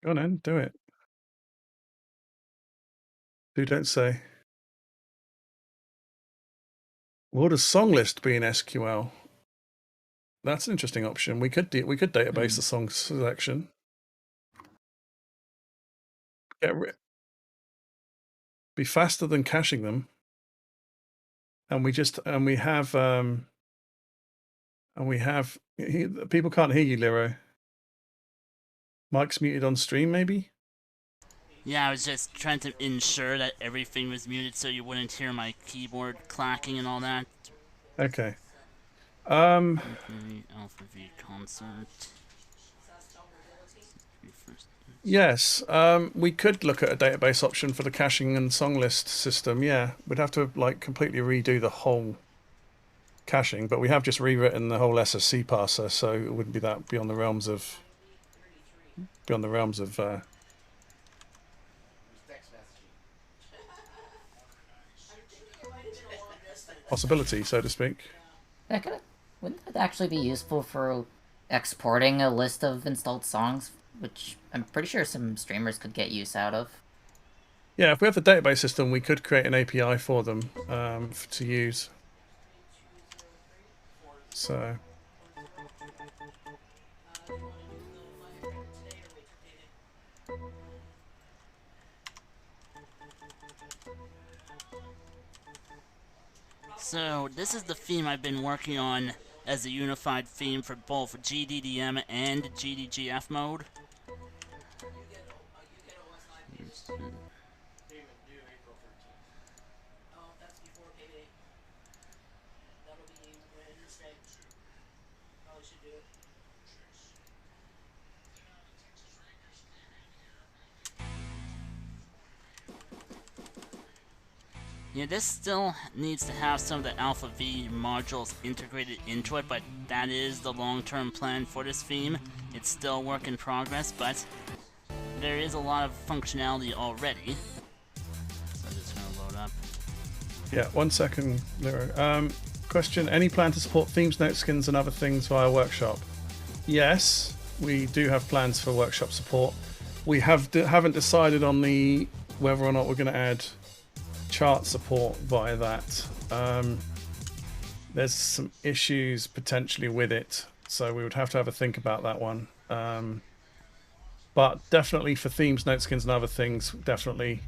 Go on then, do it. Do don't say. Would a song list be in SQL? That's an interesting option. We could database the song selection. Be faster than caching them. And we have people can't hear you, Lero. Mic's muted on stream, maybe? Yeah, I was just trying to ensure that everything was muted so you wouldn't hear my keyboard clacking and all that. Okay. Alpha V concert. Yes, we could look at a database option for the caching and song list system. Yeah, we'd have to like completely redo the whole caching, but we have just rewritten the whole SSC parser, so it wouldn't be that beyond the realms of possibility, so to speak. Wouldn't that actually be useful for exporting a list of installed songs, which I'm pretty sure some streamers could get use out of? Yeah, if we have the database system, we could create an API for them to use. So. So, this is the theme I've been working on as a unified theme for both GDDM and GDGF mode. Yeah, this still needs to have some of the Alpha V modules integrated into it, but that is the long-term plan for this theme. It's still a work in progress, but there is a lot of functionality already. So I'm just gonna load up. Yeah, 1 second, Lero. Question, any plan to support themes, note skins, and other things via Workshop? Yes, we do have plans for Workshop support. We haven't decided on whether or not we're going to add chart support via that. There's some issues potentially with it, so we would have to have a think about that one. But definitely for themes, note skins, and other things, definitely.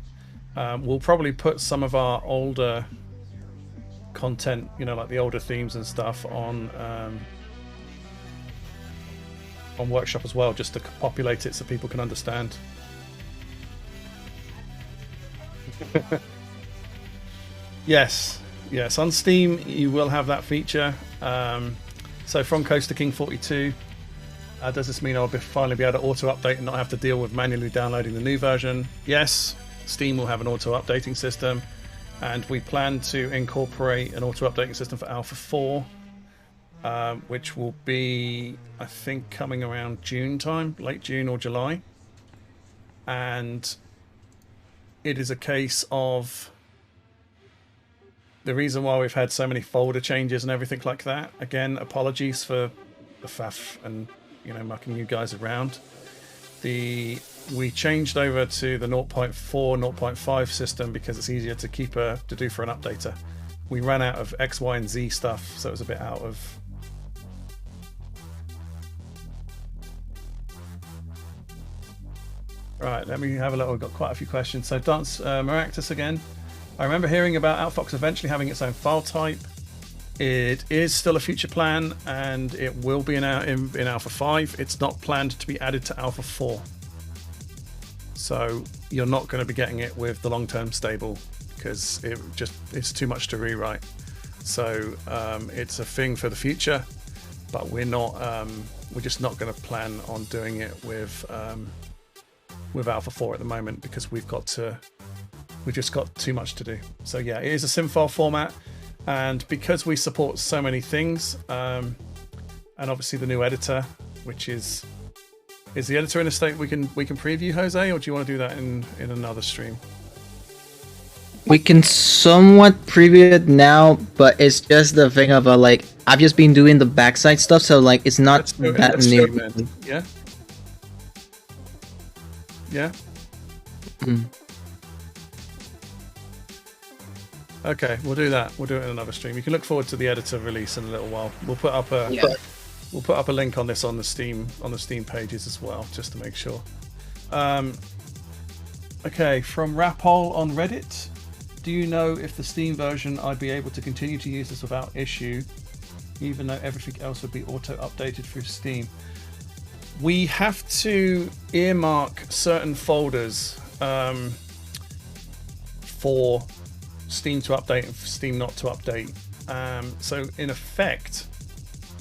We'll probably put some of our older content, like the older themes and stuff, on Workshop as well, just to populate it so people can understand. Yes, on Steam you will have that feature. So from Coaster King 42, does this mean I'll finally be able to auto-update and not have to deal with manually downloading the new version? Yes, Steam will have an auto-updating system, and we plan to incorporate an auto-updating system for Alpha 4, which will be, I think, coming around June time, late June or July. And it is a case of the reason why we've had so many folder changes and everything like that, again, apologies for the faff and, you know, mucking you guys around. We changed over to the 0.4, 0.5 system because it's easier to do for an updater. We ran out of X, Y, and Z stuff, so it was a bit out of. Right, let me have a look. We've got quite a few questions. So Dance Maractus again. I remember hearing about OutFox eventually having its own file type. It is still a future plan, and it will be in Alpha 5. It's not planned to be added to Alpha 4. So you're not going to be getting it with the long-term stable because it's too much to rewrite. So it's a thing for the future, but we're just not going to plan on doing it with Alpha 4 at the moment because we've just got too much to do. So yeah, it is a sim file format, and because we support so many things, and obviously the new editor, which is the editor in a state we can preview, Jose, or do you want to do that in another stream? We can somewhat preview it now, but it's just the thing of like I've just been doing the backside stuff, so like it's not that new. Yeah. Yeah. Mm. Okay, we'll do that. We'll do it in another stream. You can look forward to the editor release in a little while. We'll put up a link on this on the Steam pages as well, just to make sure. Okay, from Rapol on Reddit. Do you know if the Steam version I'd be able to continue to use this without issue, even though everything else would be auto-updated through Steam? We have to earmark certain folders for Steam to update and for Steam not to update. So in effect,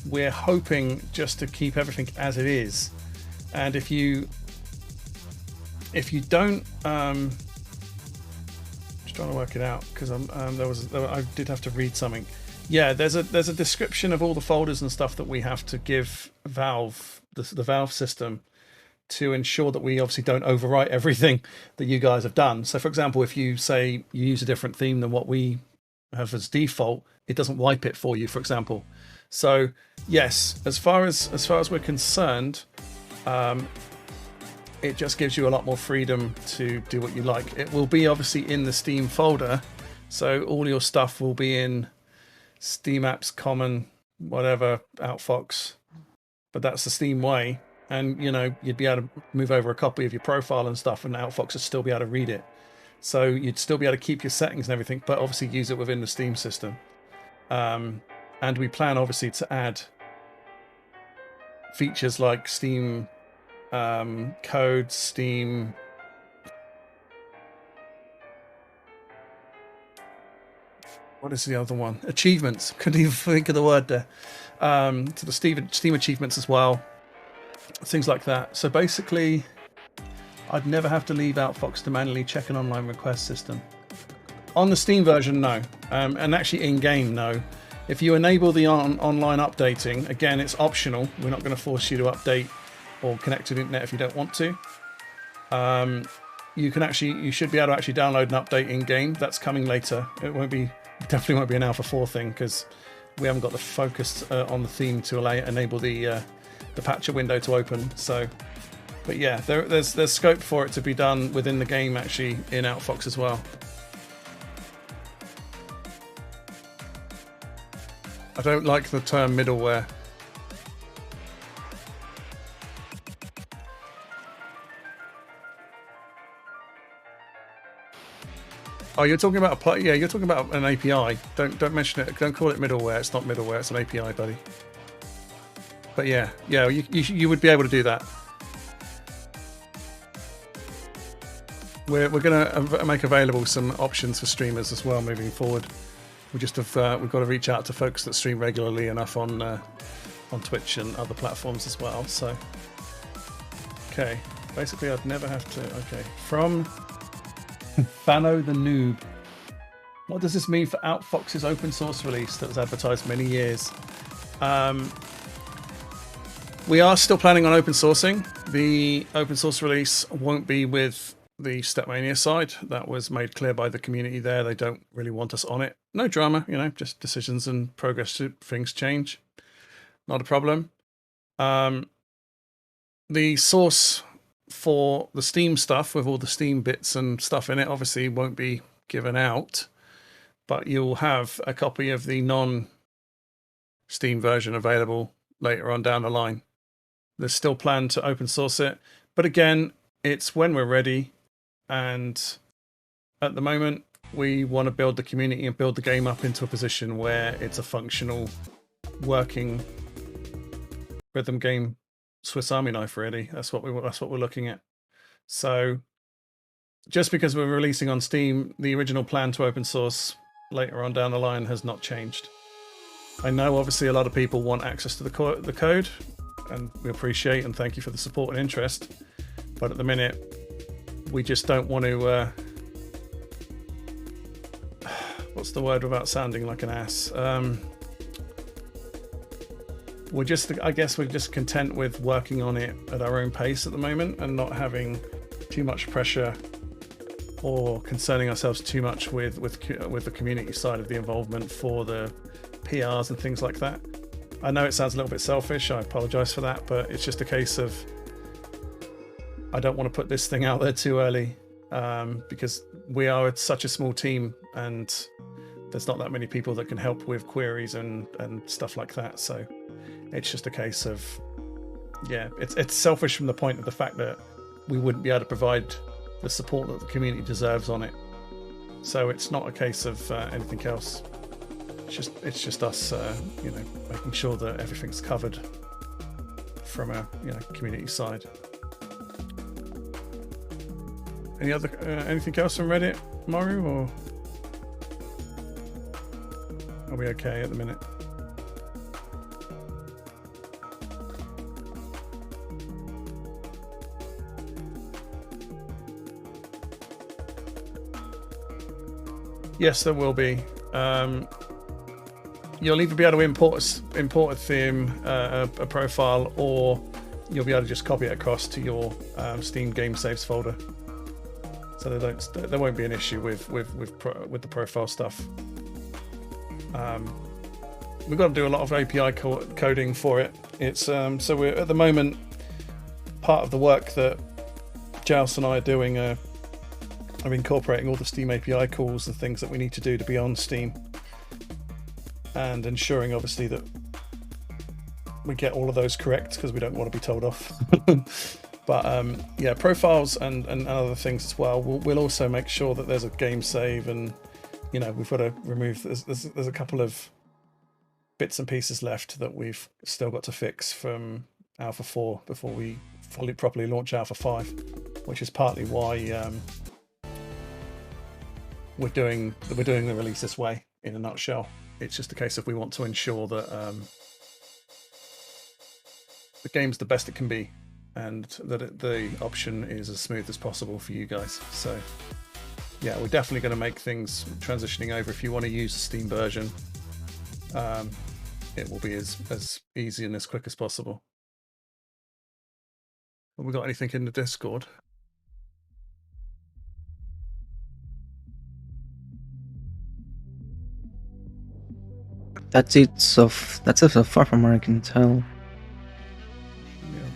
we're hoping just to keep everything as it is. And if you don't, just trying to work it out because I did have to read something. Yeah, there's a description of all the folders and stuff that we have to give Valve, the Valve system, to ensure that we obviously don't overwrite everything that you guys have done. So for example, if you say you use a different theme than what we have as default, it doesn't wipe it for you, for example. So yes, as far as we're concerned, it just gives you a lot more freedom to do what you like. It will be obviously in the Steam folder, so all your stuff will be in Steam Apps, Common, whatever, OutFox, but that's the Steam way. And you know, you'd be able to move over a copy of your profile and stuff, and OutFox would still be able to read it. So you'd still be able to keep your settings and everything, but obviously use it within the Steam system. And we plan obviously to add features like Steam codes, Steam what is the other one? Achievements. Couldn't even think of the word there. To the Steam achievements as well. Things like that. So basically, I'd never have to leave OutFox to manually check an online request system. On the Steam version, no. And actually in-game, no. If you enable the online updating, again, it's optional. We're not going to force you to update or connect to the internet if you don't want to. You should be able to actually download an update in-game. That's coming later. Definitely won't be an Alpha 4 thing because we haven't got the focus on the theme to enable the patcher window to open. So, but yeah, there's scope for it to be done within the game actually in OutFox as well. I don't like the term middleware. Oh, you're talking about you're talking about an API. Don't mention it. Don't call it middleware. It's not middleware. It's an API, buddy. But yeah, you would be able to do that. We're gonna make available some options for streamers as well moving forward. We've got to reach out to folks that stream regularly enough on Twitch and other platforms as well. So, okay, basically I'd never have to. Okay, from Fano the Noob. What does this mean for OutFox's open source release that was advertised many years? We are still planning on open sourcing. The open source release won't be with the Stepmania side. That was made clear by the community there. They don't really want us on it. No drama, just decisions and progress to things change. Not a problem. The source for the Steam stuff with all the Steam bits and stuff in it obviously won't be given out, but you'll have a copy of the non-Steam version available later on down the line. There's still plan to open source it, but again, it's when we're ready. And at the moment, we want to build the community and build the game up into a position where it's a functional, working rhythm game Swiss Army knife. Really, that's what we're looking at. So, just because we're releasing on Steam, the original plan to open source later on down the line has not changed. I know, obviously, a lot of people want access to the code, and we appreciate and thank you for the support and interest. But at the minute, we just don't want to, what's the word without sounding like an ass? I guess we're just content with working on it at our own pace at the moment and not having too much pressure or concerning ourselves too much with the community side of the involvement for the PRs and things like that. I know it sounds a little bit selfish, I apologize for that, but it's just a case of I don't want to put this thing out there too early because we are such a small team and there's not that many people that can help with queries and stuff like that. So it's just a case of, yeah, it's selfish from the point of the fact that we wouldn't be able to provide the support that the community deserves on it. So it's not a case of anything else. It's just us, making sure that everything's covered from a community side. Anything else from Reddit, Maru, or are we okay at the minute? Yes, there will be. You'll either be able to import a theme, a profile, or you'll be able to just copy it across to your Steam game saves folder. So there won't be an issue with the profile stuff. We've got to do a lot of API coding for it. It's so we're at the moment, part of the work that Joust and I are doing are incorporating all the Steam API calls, the things that we need to do to be on Steam, and ensuring obviously that we get all of those correct because we don't want to be told off. But yeah, profiles and other things as well. We'll also make sure that there's a game save, and we've got to remove. There's a couple of bits and pieces left that we've still got to fix from Alpha 4 before we properly launch Alpha 5, which is partly why we're doing the release this way. In a nutshell, it's just a case of we want to ensure that the game's the best it can be, and that the option is as smooth as possible for you guys. So yeah, we're definitely going to make things transitioning over. If you want to use the Steam version, it will be as easy and as quick as possible. Have we got anything in the Discord? That's it so far from where I can tell.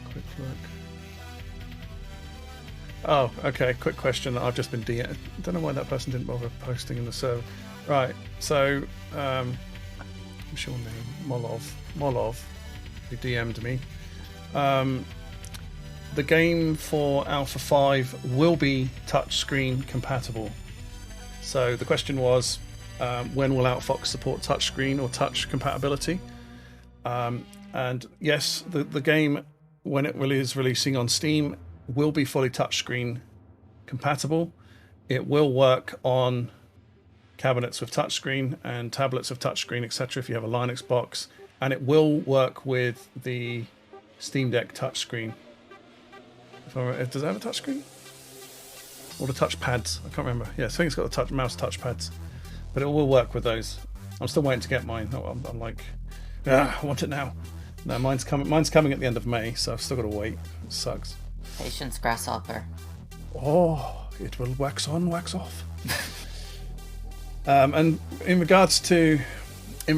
Quick look. Oh, okay. Quick question. I've just been I don't know why that person didn't bother posting in the server. Right. So, what's your name? Molov, who DM'd me. The game for Alpha 5 will be touchscreen compatible. So the question was, when will OutFox support touchscreen or touch compatibility? And yes, the game, when it is releasing on Steam, will be fully touchscreen compatible. It will work on cabinets with touchscreen and tablets with touchscreen, etc. if you have a Linux box, and it will work with the Steam Deck touchscreen. Does it have a touchscreen? Or the touchpads? I can't remember. Yeah, I think it's got the mouse touchpads, but it will work with those. I'm still waiting to get mine. I'm like, I want it now. No, mine's coming. Mine's coming at the end of May, so I've still got to wait. It sucks. Patience, grasshopper. Oh, it will wax on, wax off. And in regards, so it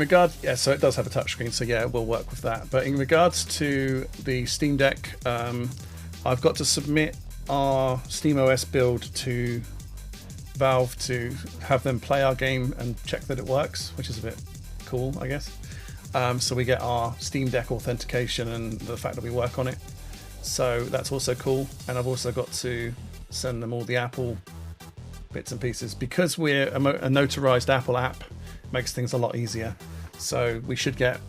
does have a touchscreen, so yeah, it will work with that. But in regards to the Steam Deck, I've got to submit our SteamOS build to Valve to have them play our game and check that it works, which is a bit cool, I guess. So we get our Steam Deck authentication and the fact that we work on it. So that's also cool. And I've also got to send them all the Apple bits and pieces, because we're a notarized Apple app. Makes things a lot easier. So we should get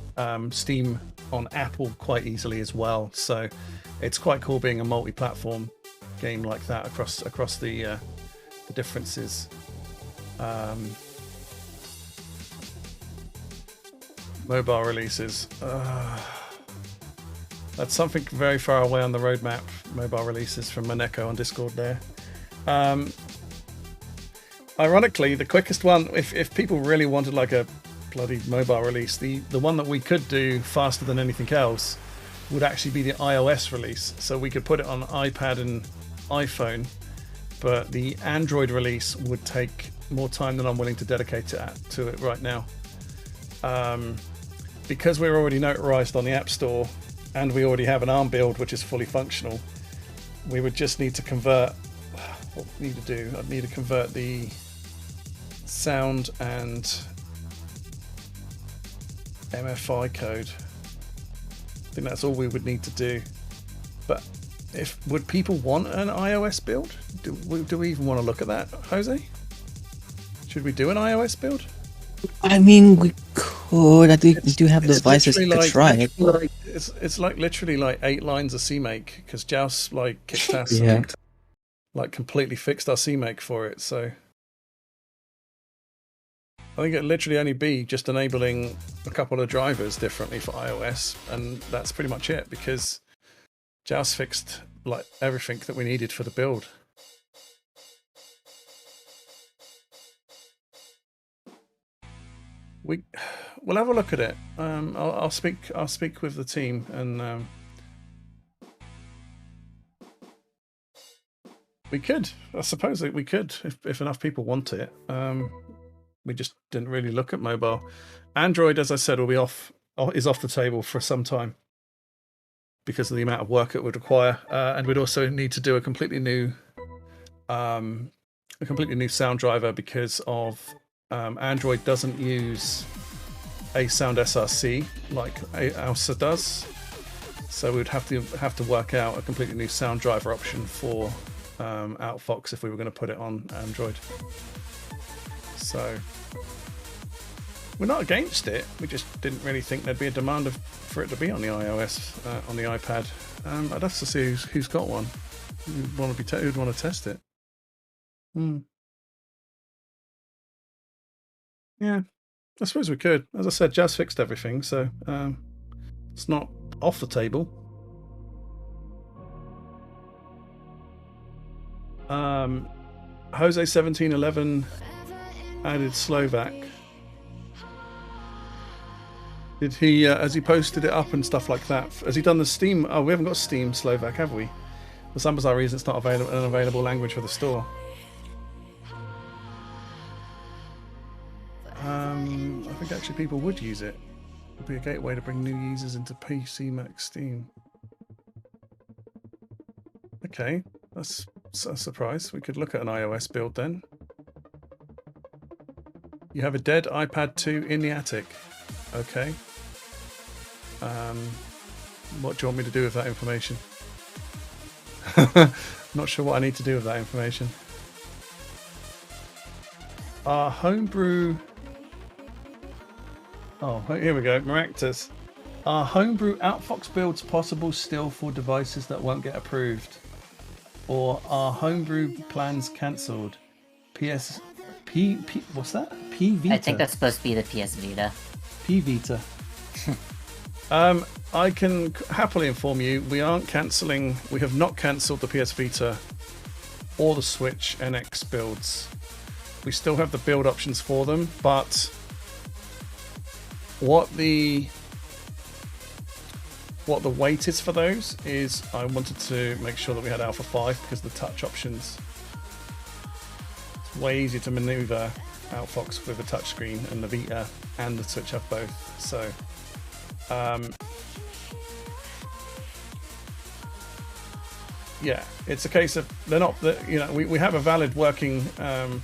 Steam on Apple quite easily as well. So it's quite cool being a multi-platform game like that across the differences. Mobile releases. That's something very far away on the roadmap. Mobile releases from Maneko on Discord there. Ironically, the quickest one, if people really wanted like a bloody mobile release, the one that we could do faster than anything else would actually be the iOS release. So we could put it on iPad and iPhone, but the Android release would take more time than I'm willing to dedicate to it right now. Because we're already notarized on the App Store and we already have an ARM build which is fully functional, we would just need to convert. What we need to do, I'd need to convert the sound and MFI code. I think that's all we would need to do. But would people want an iOS build? Do we even want to look at that, Jose? Should we do an iOS build? I mean, we could. I think we do have devices to try it. It's like literally like 8 lines of CMake, because Joust like kicked ass. Yeah. Like completely fixed our CMake for it. So I think it'd literally only be just enabling a couple of drivers differently for iOS, and that's pretty much it, because Joust fixed like everything that we needed for the build. We'll have a look at it. I'll speak with the team, and we could. I suppose that we could if enough people want it. We just didn't really look at mobile. Android, as I said, is off the table for some time because of the amount of work it would require, and we'd also need to do a completely new sound driver, because of Android doesn't use a sound SRC like AUSA does. So we'd have to work out a completely new sound driver option for OutFox if we were going to put it on Android. So we're not against it. We just didn't really think there'd be a demand for it to be on the iOS, on the iPad. I'd have to see who's got one. Who'd want to test it? Yeah, I suppose we could. As I said, Jazz fixed everything, so it's not off the table. Jose 1711 added Slovak. Did he? Has he posted it up and stuff like that? Has he done the Steam? Oh, we haven't got Steam Slovak, have we? For some bizarre reason, it's not an available language for the store. I think actually people would use it. It would be a gateway to bring new users into PC Mac Steam. Okay, that's a surprise. We could look at an iOS build then. You have a dead iPad 2 in the attic. Okay. What do you want me to do with that information? Not sure what I need to do with that information. Our homebrew... Oh, here we go. Maractus. Are homebrew OutFox builds possible still for devices that won't get approved? Or are homebrew plans cancelled? What's that? P Vita? I think that's supposed to be the PS Vita. P Vita. I can happily inform you, we aren't cancelling. We have not cancelled the PS Vita or the Switch NX builds. We still have the build options for them, but what the wait is for those is I wanted to make sure that we had Alpha 5 because the touch options way easier to maneuver OutFox with a touchscreen, and the Vita and the Switch have both. So, yeah, it's a case of they're not. You know, we have a valid working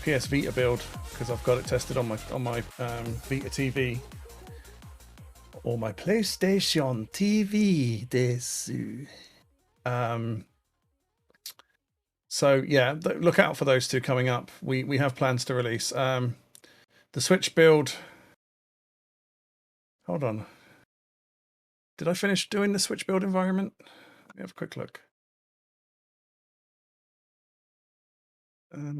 PS Vita build because I've got it tested on my Vita TV or my PlayStation TV. Desu. So yeah, look out for those two coming up. We have plans to release the Switch build. Hold on. Did I finish doing the Switch build environment? Let me have a quick look. Okay.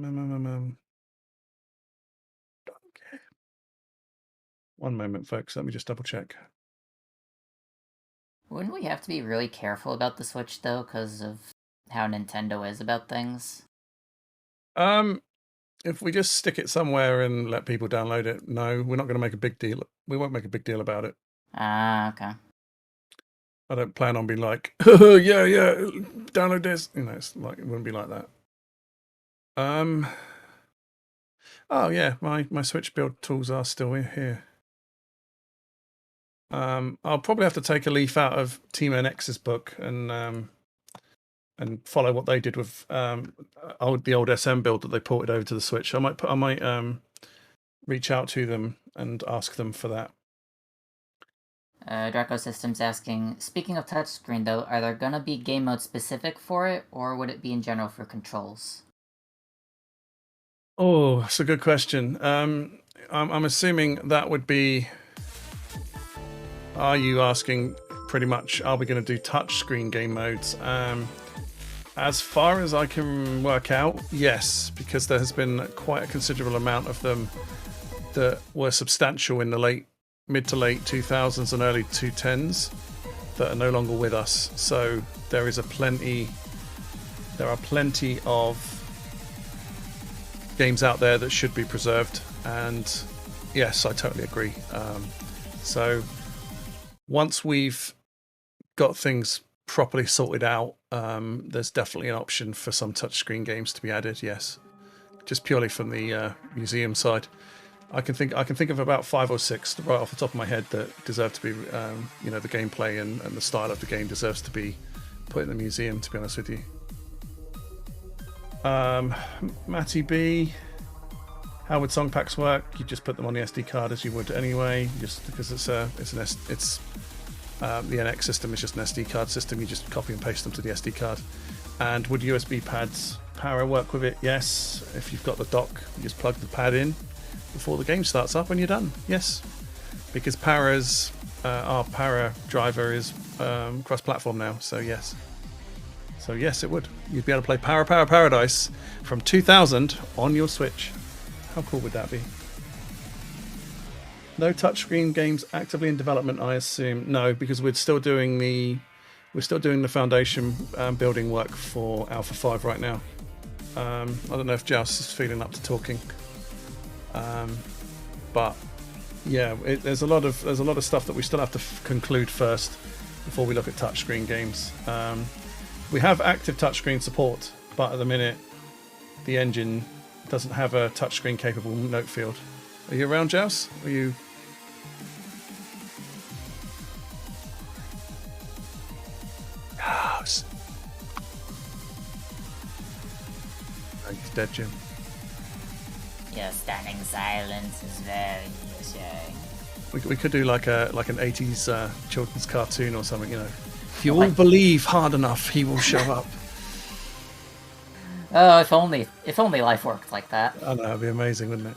One moment, folks. Let me just double check. Wouldn't we have to be really careful about the Switch, though, because of how Nintendo is about things? If we just stick it somewhere and let people download it, no, we're not going to make a big deal. We won't make a big deal about it. Ah, okay. I don't plan on being like, yeah, download this. You know, it's like it wouldn't be like that. Oh yeah, my Switch build tools are still here. I'll probably have to take a leaf out of Team NX's book and follow what they did with the old SM build that they ported over to the Switch. I might reach out to them and ask them for that. Draco Systems asking, speaking of touchscreen though, are there gonna be game modes specific for it, or would it be in general for controls? Oh, that's a good question. I'm assuming that would be. Are you asking pretty much? Are we going to do touchscreen game modes? As far as I can work out, yes, because there has been quite a considerable amount of them that were substantial in the mid to late 2000s and early 2010s that are no longer with us. So there are plenty of games out there that should be preserved, and yes, I totally agree. So once we've got things properly sorted out, there's definitely an option for some touchscreen games to be added. Yes, just purely from the museum side. I can think of about 5 or 6 right off the top of my head that deserve to be, the gameplay and the style of the game deserves to be put in the museum. To be honest with you, Matty B, how would song packs work? You just put them on the SD card as you would anyway, just because the NX system is just an SD card system. You just copy and paste them to the SD card. And would USB pads power work with it? Yes. If you've got the dock, you just plug the pad in before the game starts up and you're done. Yes, because our Para driver is cross-platform now, so yes. So yes, it would. You'd be able to play Para Paradise from 2000 on your Switch. How cool would that be? No touchscreen games actively in development, I assume. No, because we're still doing the foundation building work for Alpha 5 right now. I don't know if Joust is feeling up to talking. But yeah, there's a lot of stuff that we still have to conclude first before we look at touchscreen games. We have active touchscreen support, but at the minute the engine doesn't have a touchscreen capable note field. Are you around, Joust? Are you? Joust. Oh, he's dead, Jim. Your stunning silence is very reassuring. We could do like an 80s children's cartoon or something, you know. If you all believe hard enough, he will show up. Oh, if only life worked like that. I know, that'd be amazing, wouldn't it?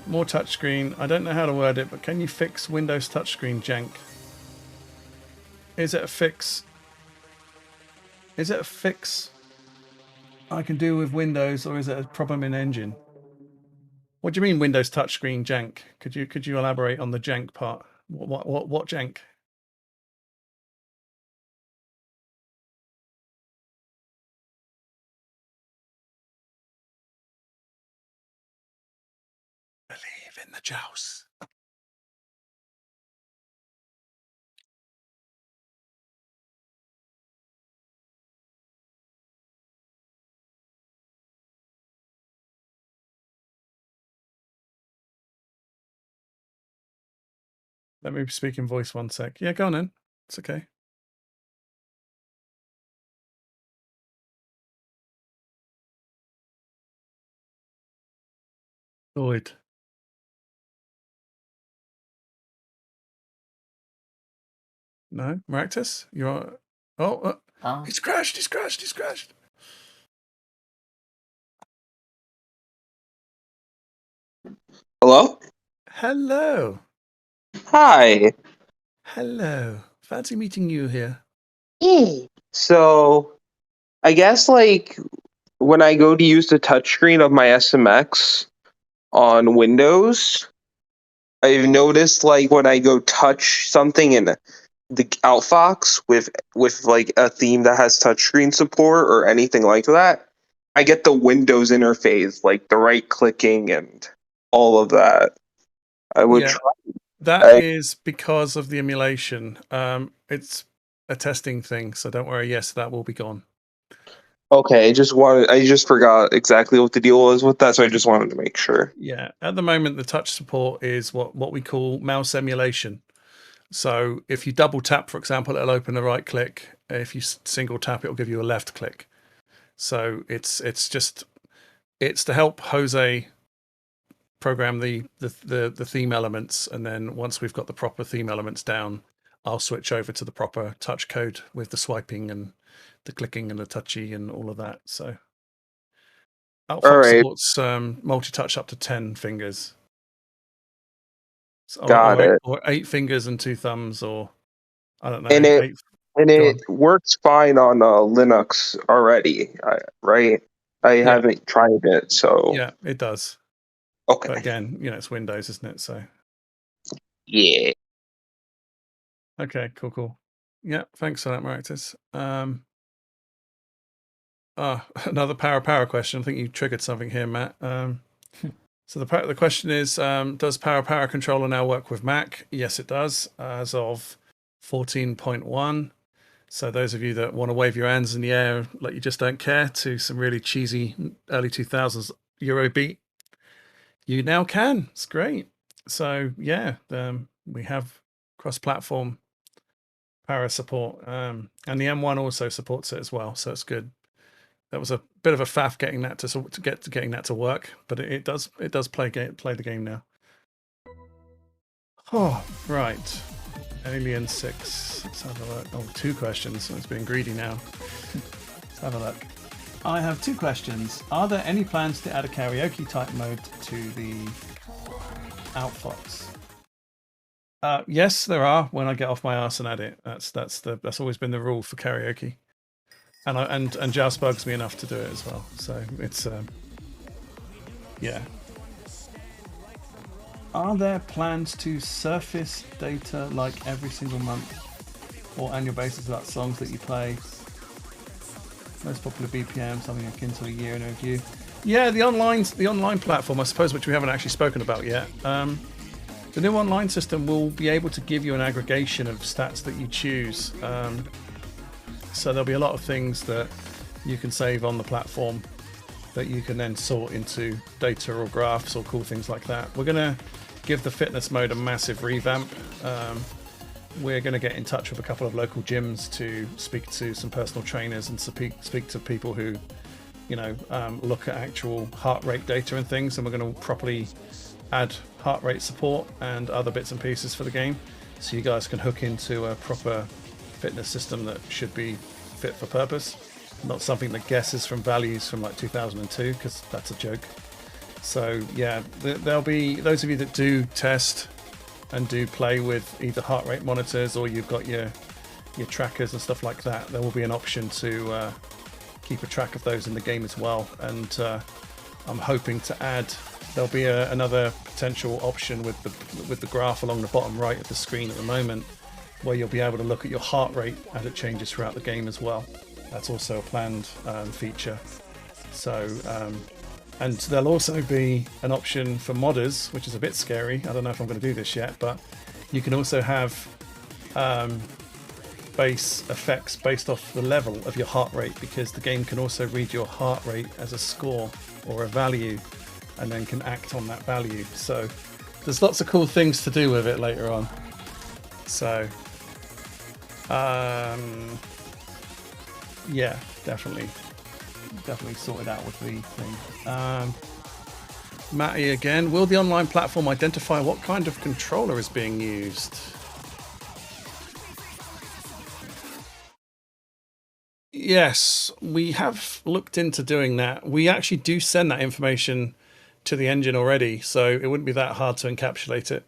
More touchscreen. I don't know how to word it, but can you fix Windows touchscreen jank? Is it a fix? I can do with Windows, or is it a problem in engine? What do you mean Windows touchscreen jank? Could you elaborate on the jank part? What jank? Believe in the Joust. Let me speak in voice 1 sec. Yeah, go on in. It's okay. Lloyd. No? Maractus? You're... Oh, he's crashed, he's crashed, he's crashed. Hello? Hello. Hi. Hello. Fancy meeting you here. So, I guess, like, when I go to use the touchscreen of my SMX on Windows, I've noticed, like, when I go touch something in the OutFox with like a theme that has touchscreen support or anything like that, I get the Windows interface, like the right clicking and all of that. I would Yeah. try. That is because of the emulation. It's a testing thing, so don't worry. Yes, that will be gone. Okay, I just forgot exactly what the deal was with that, so I just wanted to make sure. Yeah, at the moment, the touch support is what we call mouse emulation. So if you double tap, for example, it'll open a right click. If you single tap, it'll give you a left click. So it's to help Jose program the theme elements, and then once we've got the proper theme elements down, I'll switch over to the proper touch code with the swiping and the clicking and the touchy and all of that. So OutFox supports multi-touch up to 10 fingers. Got it. Or 8 fingers and 2 thumbs, or I don't know. And it works fine on Linux already, right? I haven't tried it, so yeah, it does. Okay. But again, it's Windows, isn't it? So yeah. Okay, cool. Yeah, thanks for that, Maractus. Another power question. I think you triggered something here, Matt. So the question is, does power controller now work with Mac? Yes, it does, as of 14.1. So those of you that want to wave your hands in the air like you just don't care to some really cheesy early 2000s Eurobeat, you now can. It's great. So yeah, we have cross-platform power support, and the M1 also supports it as well, so it's good. That was a bit of a faff getting that getting that to work, but it does play the game now. Oh, right. Alien 6. Let's have a look. Oh, 2 questions. It's being greedy now. Let's have a look. I have 2 questions. Are there any plans to add a karaoke type mode to the OutFox? Yes, there are. When I get off my arse and add it, that's always been the rule for karaoke. And Joust bugs me enough to do it as well. So it's yeah. Are there plans to surface data like every single month or annual basis about songs that you play? Most popular BPM, something akin to a year in a review. Yeah, the online platform, I suppose, which we haven't actually spoken about yet. The new online system will be able to give you an aggregation of stats that you choose. So there'll be a lot of things that you can save on the platform that you can then sort into data or graphs or cool things like that. We're going to give the fitness mode a massive revamp. We're going to get in touch with a couple of local gyms to speak to some personal trainers and speak to people who, look at actual heart rate data and things. And we're going to properly add heart rate support and other bits and pieces for the game, so you guys can hook into a proper fitness system that should be fit for purpose, not something that guesses from values from like 2002, because that's a joke. So yeah, there'll be those of you that do test and do play with either heart rate monitors, or you've got your trackers and stuff like that. There will be an option to keep a track of those in the game as well, and I'm hoping to add. There'll be another potential option with the graph along the bottom right of the screen at the moment, where you'll be able to look at your heart rate as it changes throughout the game as well. That's also a planned feature. So, and there'll also be an option for modders, which is a bit scary. I don't know if I'm going to do this yet, but you can also have base effects based off the level of your heart rate, because the game can also read your heart rate as a score or a value, and then can act on that value. So there's lots of cool things to do with it later on. So, yeah, definitely sorted out with the thing. Matty again, will the online platform identify what kind of controller is being used? Yes, we have looked into doing that. We actually do send that information to the engine already, so it wouldn't be that hard to encapsulate it.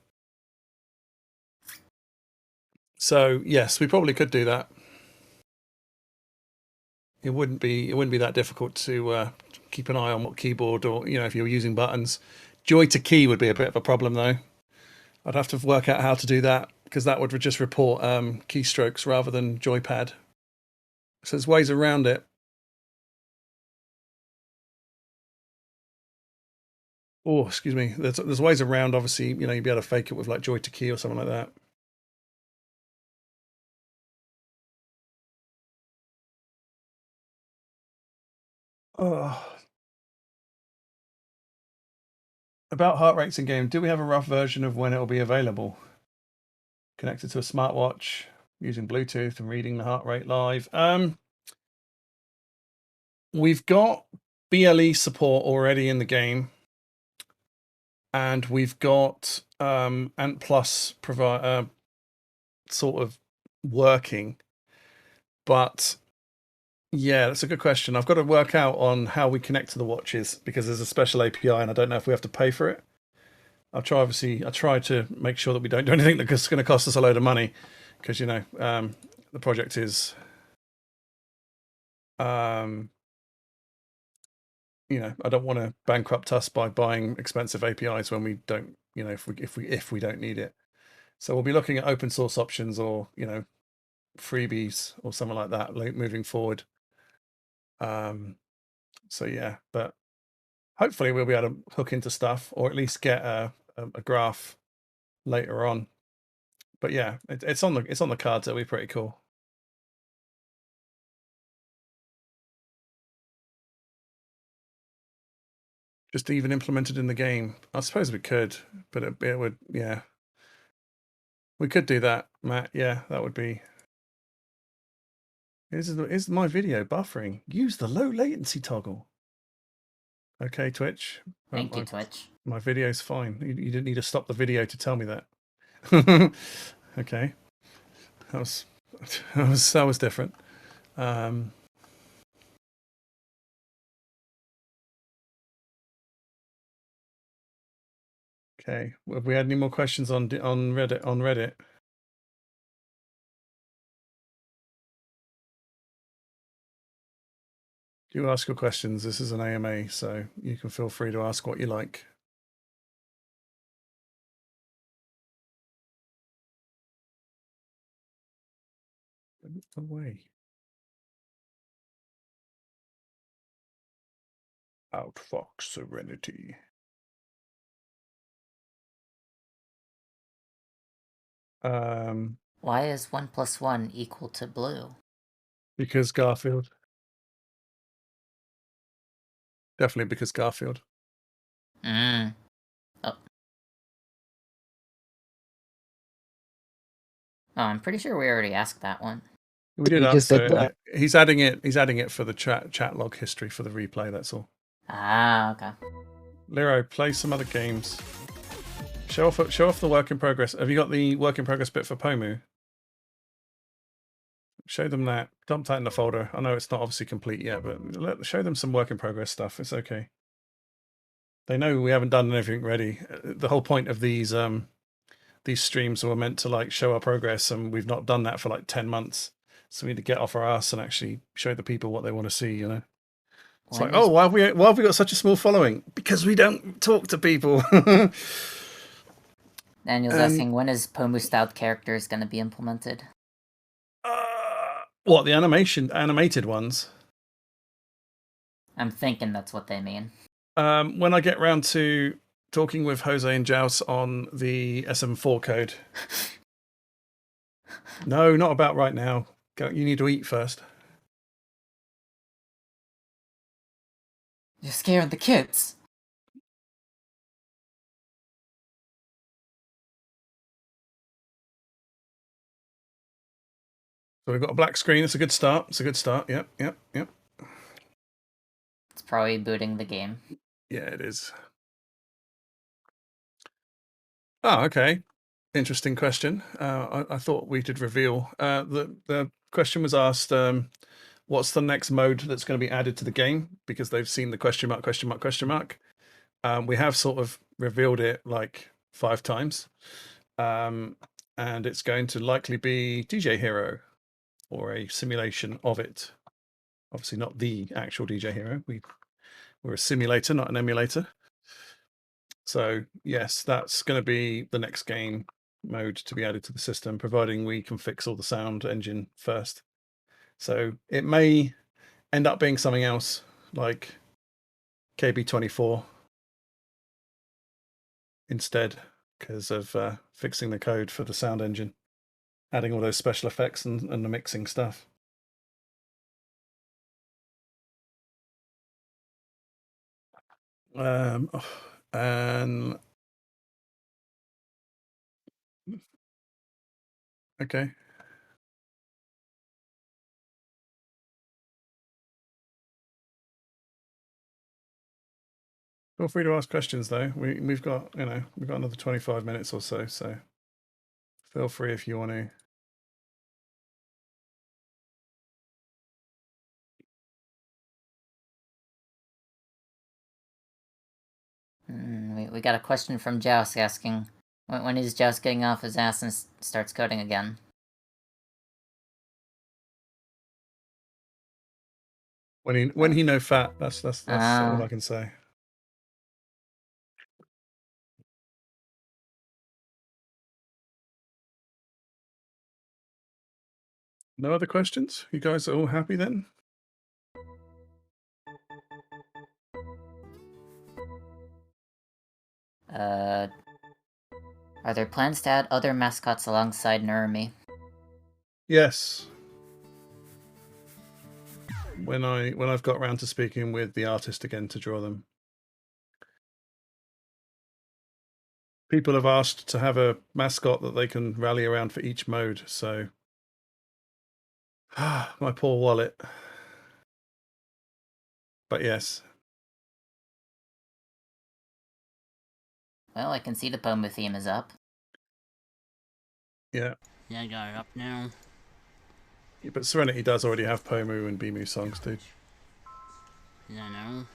So yes, we probably could do that. It wouldn't be that difficult to keep an eye on what keyboard, or if you're using buttons. Joy to key would be a bit of a problem though. I'd have to work out how to do that, because that would just report keystrokes rather than joypad. So there's ways around it. Oh, excuse me. There's ways around. Obviously, you'd be able to fake it with like joy to key or something like that. Oh. About heart rates in game, do we have a rough version of when it will be available? Connected to a smartwatch, using Bluetooth and reading the heart rate live. We've got BLE support already in the game, and we've got Ant Plus sort of working. But yeah, that's a good question. I've got to work out on how we connect to the watches, because there's a special API, and I don't know if we have to pay for it. I try to make sure that we don't do anything that's going to cost us a load of money, because the project is I don't want to bankrupt us by buying expensive APIs when we don't, if we don't need it. So we'll be looking at open source options, or freebies or something like that, moving forward. So yeah, but hopefully we'll be able to hook into stuff, or at least get a graph later on. But yeah, it's on the cards. It'll be pretty cool. Just even implemented in the game. I suppose we could, but it would, yeah. We could do that, Matt. Yeah, that would be. Is my video buffering? Use the low latency toggle. Okay, Twitch. Thank you, Twitch. My video's fine. You didn't need to stop the video to tell me that. Okay, that was different. Okay, have we had any more questions on Reddit? Do ask your questions. This is an AMA, so you can feel free to ask what you like. Away. OutFox Serenity. Why is 1 + 1 equal to blue? Because Garfield. Definitely because Garfield. Oh. Oh, I'm pretty sure we already asked that one. We did We just answer did that. it. He's adding it for the chat log history for the replay, that's all. Ah, okay. Lero, play some other games. Show off the work in progress. Have you got the work in progress bit for Pomu? Show them that. Dump that in the folder. I know it's not obviously complete yet, but show them some work in progress stuff. It's okay. They know we haven't done anything ready. The whole point of these streams were meant to like show our progress, and we've not done that for like 10 months. So we need to get off our ass and actually show the people what they want to see, It's like, oh, why have we got such a small following? Because we don't talk to people. Daniel's asking, when is Pomu Stout characters going to be implemented? What, the animated ones? I'm thinking that's what they mean. When I get round to talking with Jose and Jouse on the SM4 code. No, not about right now. You need to eat first. You're scaring the kids. So we've got a black screen. It's a good start. It's a good start. Yep. It's probably booting the game. Yeah, it is. Oh, okay. Interesting question. I thought we did reveal. The question was asked, what's the next mode that's going to be added to the game? Because they've seen the question mark, question mark, question mark. We have sort of revealed it like 5 times. And it's going to likely be DJ Hero or a simulation of it. Obviously not the actual DJ Hero. We're a simulator, not an emulator. So yes, that's going to be the next game mode to be added to the system, providing we can fix all the sound engine first. So it may end up being something else like KB24 instead, because of fixing the code for the sound engine, adding all those special effects and the mixing stuff. And okay. Feel free to ask questions though. We've got another 25 minutes or so, so feel free if you want to. We got a question from Joust asking, when is Joust getting off his ass and starts coding again? When he no fat, that's all I can say. No other questions? You guys are all happy then? Are there plans to add other mascots alongside Narumi? Yes. When I've got around to speaking with the artist again to draw them. People have asked to have a mascot that they can rally around for each mode, so my poor wallet. But yes. Well, I can see the Pomu theme is up. Yeah. Yeah, I got it up now. Yeah, but Serenity does already have Pomu and Bimu songs, dude. Yeah, I know.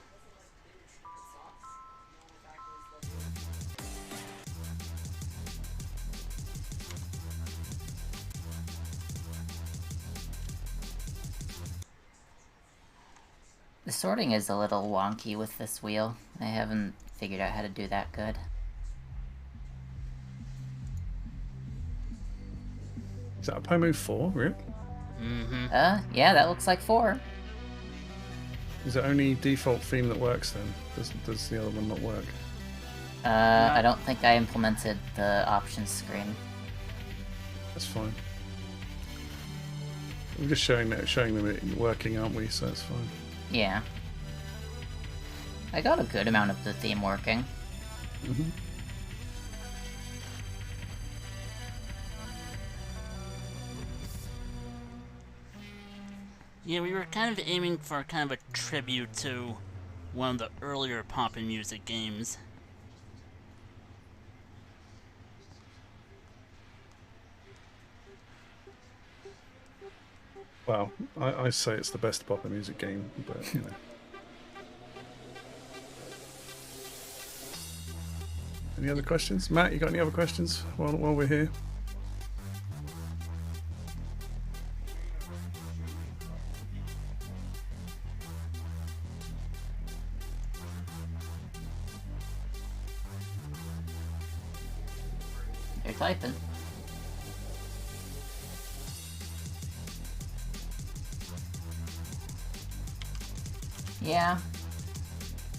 The sorting is a little wonky with this wheel. I haven't figured out how to do that good. Is that a Pomu 4, really? Mm-hmm. Yeah, that looks like 4. Is it only default theme that works then? Does the other one not work? I don't think I implemented the options screen. That's fine. We're just showing them it working, aren't we? So that's fine. Yeah. I got a good amount of the theme working. Mm-hmm. Yeah, we were kind of aiming for kind of a tribute to one of the earlier pop and music games. Well, I say it's the best pop and music game, but you know. Any other questions? Matt, you got any other questions while we're here? You're typing. Yeah.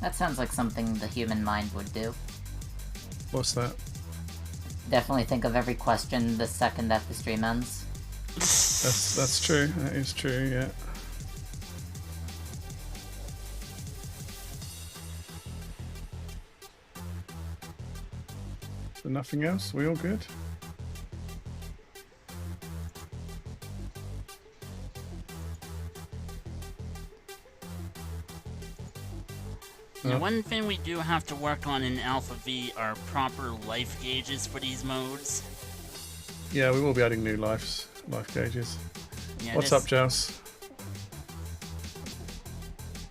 That sounds like something the human mind would do. What's that? Definitely think of every question the second that the stream ends. That's true. That is true, yeah. So nothing else? We all good? One thing we do have to work on in Alpha V are proper life gauges for these modes. Yeah, we will be adding new life gauges. Yeah, What's up, Jouse?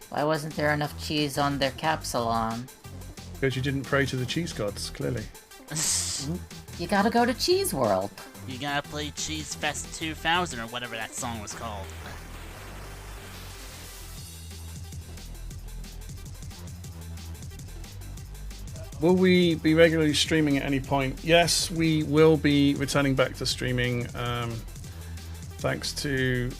Why wasn't there enough cheese on their capsulon? Because you didn't pray to the cheese gods, clearly. You gotta go to Cheese World. You gotta play Cheese Fest 2000 or whatever that song was called. Will we be regularly streaming at any point? Yes, we will be returning back to streaming. Thanks to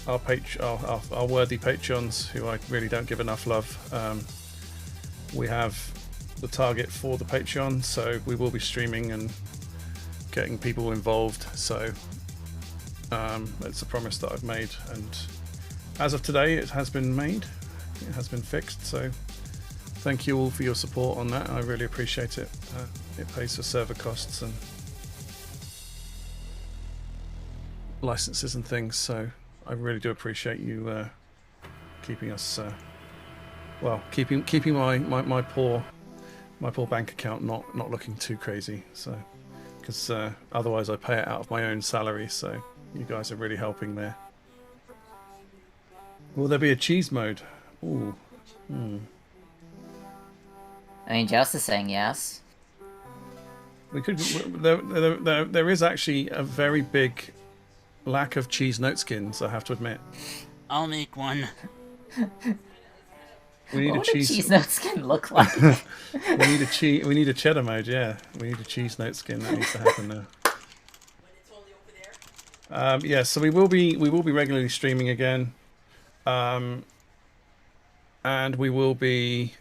our worthy Patreons, who I really don't give enough love. We have the target for the Patreon, so we will be streaming and getting people involved. So it's a promise that I've made, and as of today, it has been made. It has been fixed. So thank you all for your support on that. I really appreciate it. It pays for server costs and licenses and things. So I really do appreciate you keeping us, keeping my poor bank account not looking too crazy. So because otherwise I pay it out of my own salary. So you guys are really helping there. Will there be a cheese mode? Ooh. I mean, Joust is saying yes. We could. There is actually a very big lack of cheese note skins, I have to admit. I'll make one. We need What a would cheese. a cheese note skin look like? We need a cheddar mode. Yeah, we need a cheese note skin. That needs to happen now. Yeah, so we will be regularly streaming again, and we will be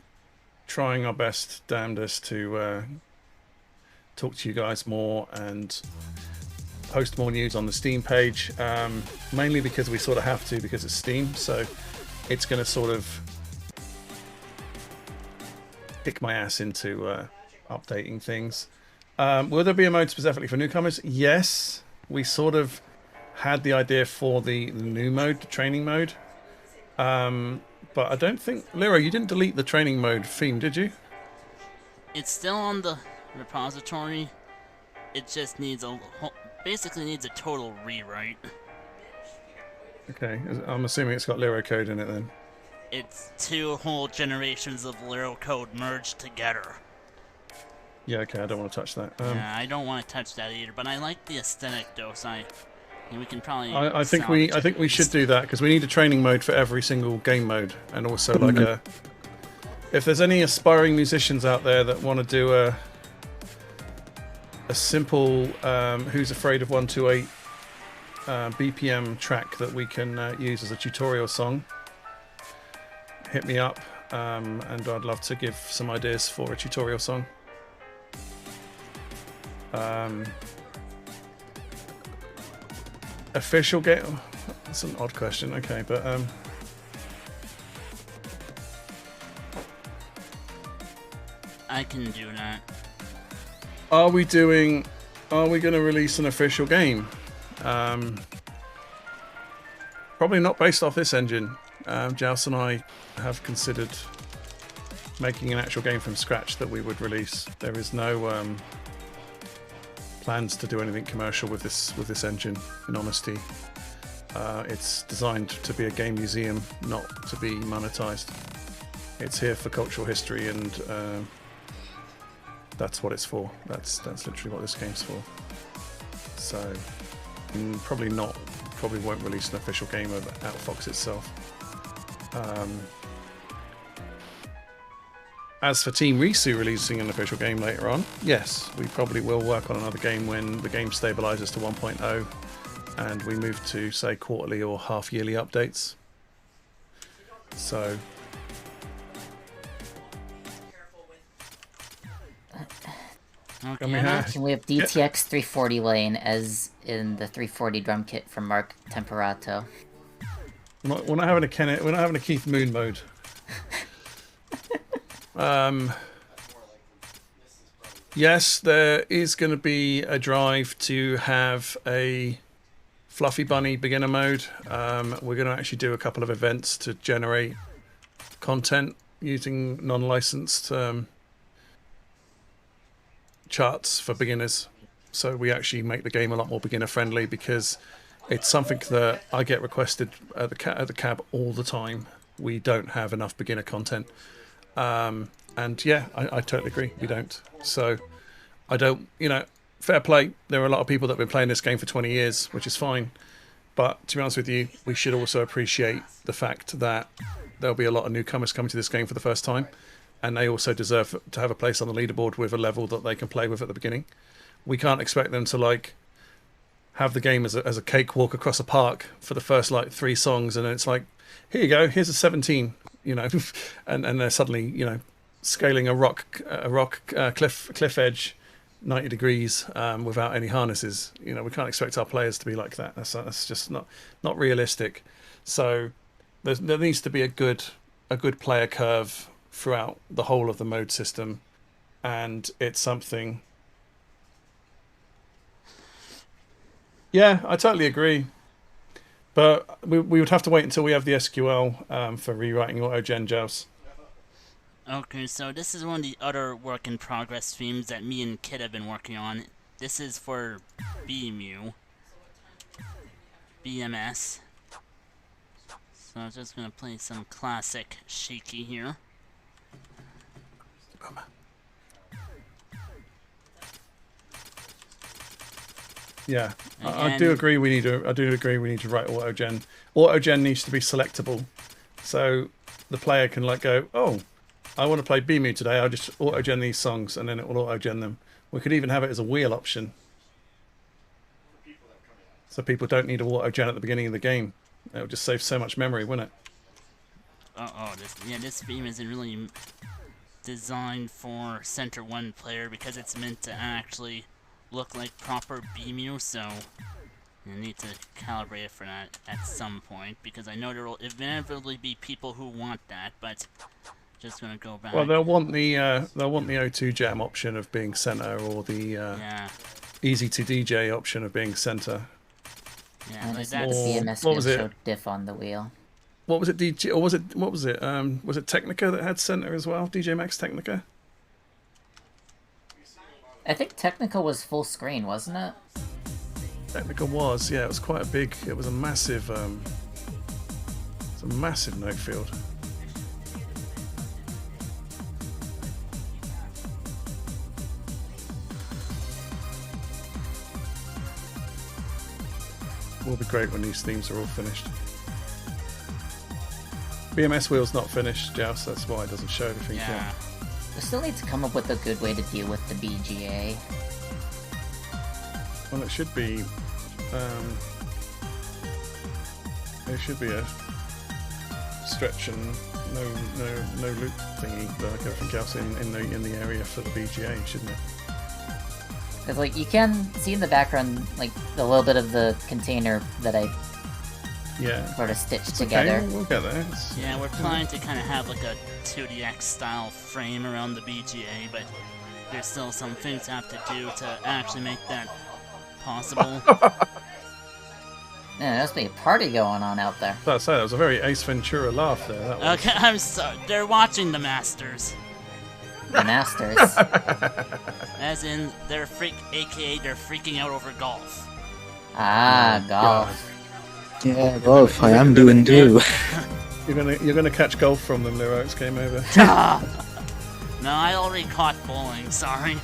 trying our best, damnedest, to talk to you guys more and post more news on the Steam page. Mainly because we sort of have to, because it's Steam, so it's going to sort of kick my ass into updating things. Will there be a mode specifically for newcomers? Yes, we sort of had the idea for the new mode, the training mode. But I don't think... Lero, you didn't delete the training mode theme, did you? It's still on the repository. It just needs basically needs a total rewrite. Okay, I'm assuming it's got Lero code in it then. It's 2 whole generations of Lero code merged together. Yeah, okay, I don't want to touch that. Yeah, I don't want to touch that either, but I like the aesthetic though, so we can probably... I think we should do that, because we need a training mode for every single game mode, and also like a... If there's any aspiring musicians out there that want to do a simple Who's Afraid of 128 BPM track that we can use as a tutorial song, hit me up, and I'd love to give some ideas for a tutorial song. Official game? That's an odd question. Okay, but I can do that. Are we going to release an official game? Probably not based off this engine. Joust and I have considered making an actual game from scratch that we would release. There is no plans to do anything commercial with this engine, in honesty. It's designed to be a game museum, not to be monetized. It's here for cultural history, and that's what it's for. That's literally what this game's for. So probably won't release an official game of OutFox itself. As for Team Risu releasing an official game later on, yes, we probably will work on another game when the game stabilizes to 1.0 and we move to, say, quarterly or half-yearly updates. So... Okay, Can we have DTX 340 lane as in the 340 drum kit from Mark Temperato? We're not having a Keith Moon mode. Yes, there is going to be a drive to have a Fluffy Bunny beginner mode. We're going to actually do a couple of events to generate content using non-licensed charts for beginners. So we actually make the game a lot more beginner friendly, because it's something that I get requested at the cab all the time. We don't have enough beginner content. And yeah, I totally agree. We don't. So I don't, fair play. There are a lot of people that have been playing this game for 20 years, which is fine. But to be honest with you, we should also appreciate the fact that there'll be a lot of newcomers coming to this game for the first time. And they also deserve to have a place on the leaderboard with a level that they can play with at the beginning. We can't expect them to have the game as a cakewalk across a park for the first 3 songs, and then it's like, here you go, here's a 17, and they're suddenly scaling a rock cliff edge 90 degrees without any harnesses. We can't expect our players to be like that. That's just not realistic. So there needs to be a good player curve throughout the whole of the mode system, and it's something. Yeah, I totally agree. But we would have to wait until we have the SQL for rewriting AutoGen, Jouse. Okay, so this is one of the other work in progress themes that me and Kid have been working on. This is for BMU. BMS. So I'm just gonna play some classic Shaky here. Yeah, I do agree. I do agree. We need to write AutoGen. AutoGen needs to be selectable, so the player can go, oh, I want to play BMU today. I'll just AutoGen these songs, and then it will AutoGen them. We could even have it as a wheel option, so people don't need to AutoGen at the beginning of the game. It would just save so much memory, wouldn't it? This theme isn't really designed for Center 1 player, because it's meant to actually look like proper BMU, so you need to calibrate it for that at some point, because I know there will inevitably be people who want that, but just gonna go back. Well, they'll want the O2 jam option of being center, or the easy to DJ option of being center. Yeah, I like just that's the BMS what was it? showed diff on the wheel. What was it, DJ? Or was it, what was it? Was it Technica that had center as well? DJ Max Technica? I think Technica was full screen, wasn't it? Technica was, yeah. It was quite a big. It was a massive. It's a massive note field. Will be great when these themes are all finished. BMS wheel's not finished, Joust. That's why it doesn't show anything yet. We still need to come up with a good way to deal with the BGA. Well, it should be. There should be a stretch and no loop thingy like everything else in the area for the BGA, shouldn't it? Because you can see in the background the little bit of the container that I sort of stitched together. Okay, we'll get there. Yeah, we're planning to kind of have a 2DX style frame around the BGA, but there's still some things I have to do to actually make that possible. Yeah, there must be a party going on out there. That was a very Ace Ventura laugh there. That was. Okay, I'm sorry. They're watching the Masters. The Masters. As in, they're freaking out over golf. Ah, golf. Yeah, golf. I am doing too. You're gonna catch golf from them, Leroy. It's game over. No, I already caught bowling. Sorry.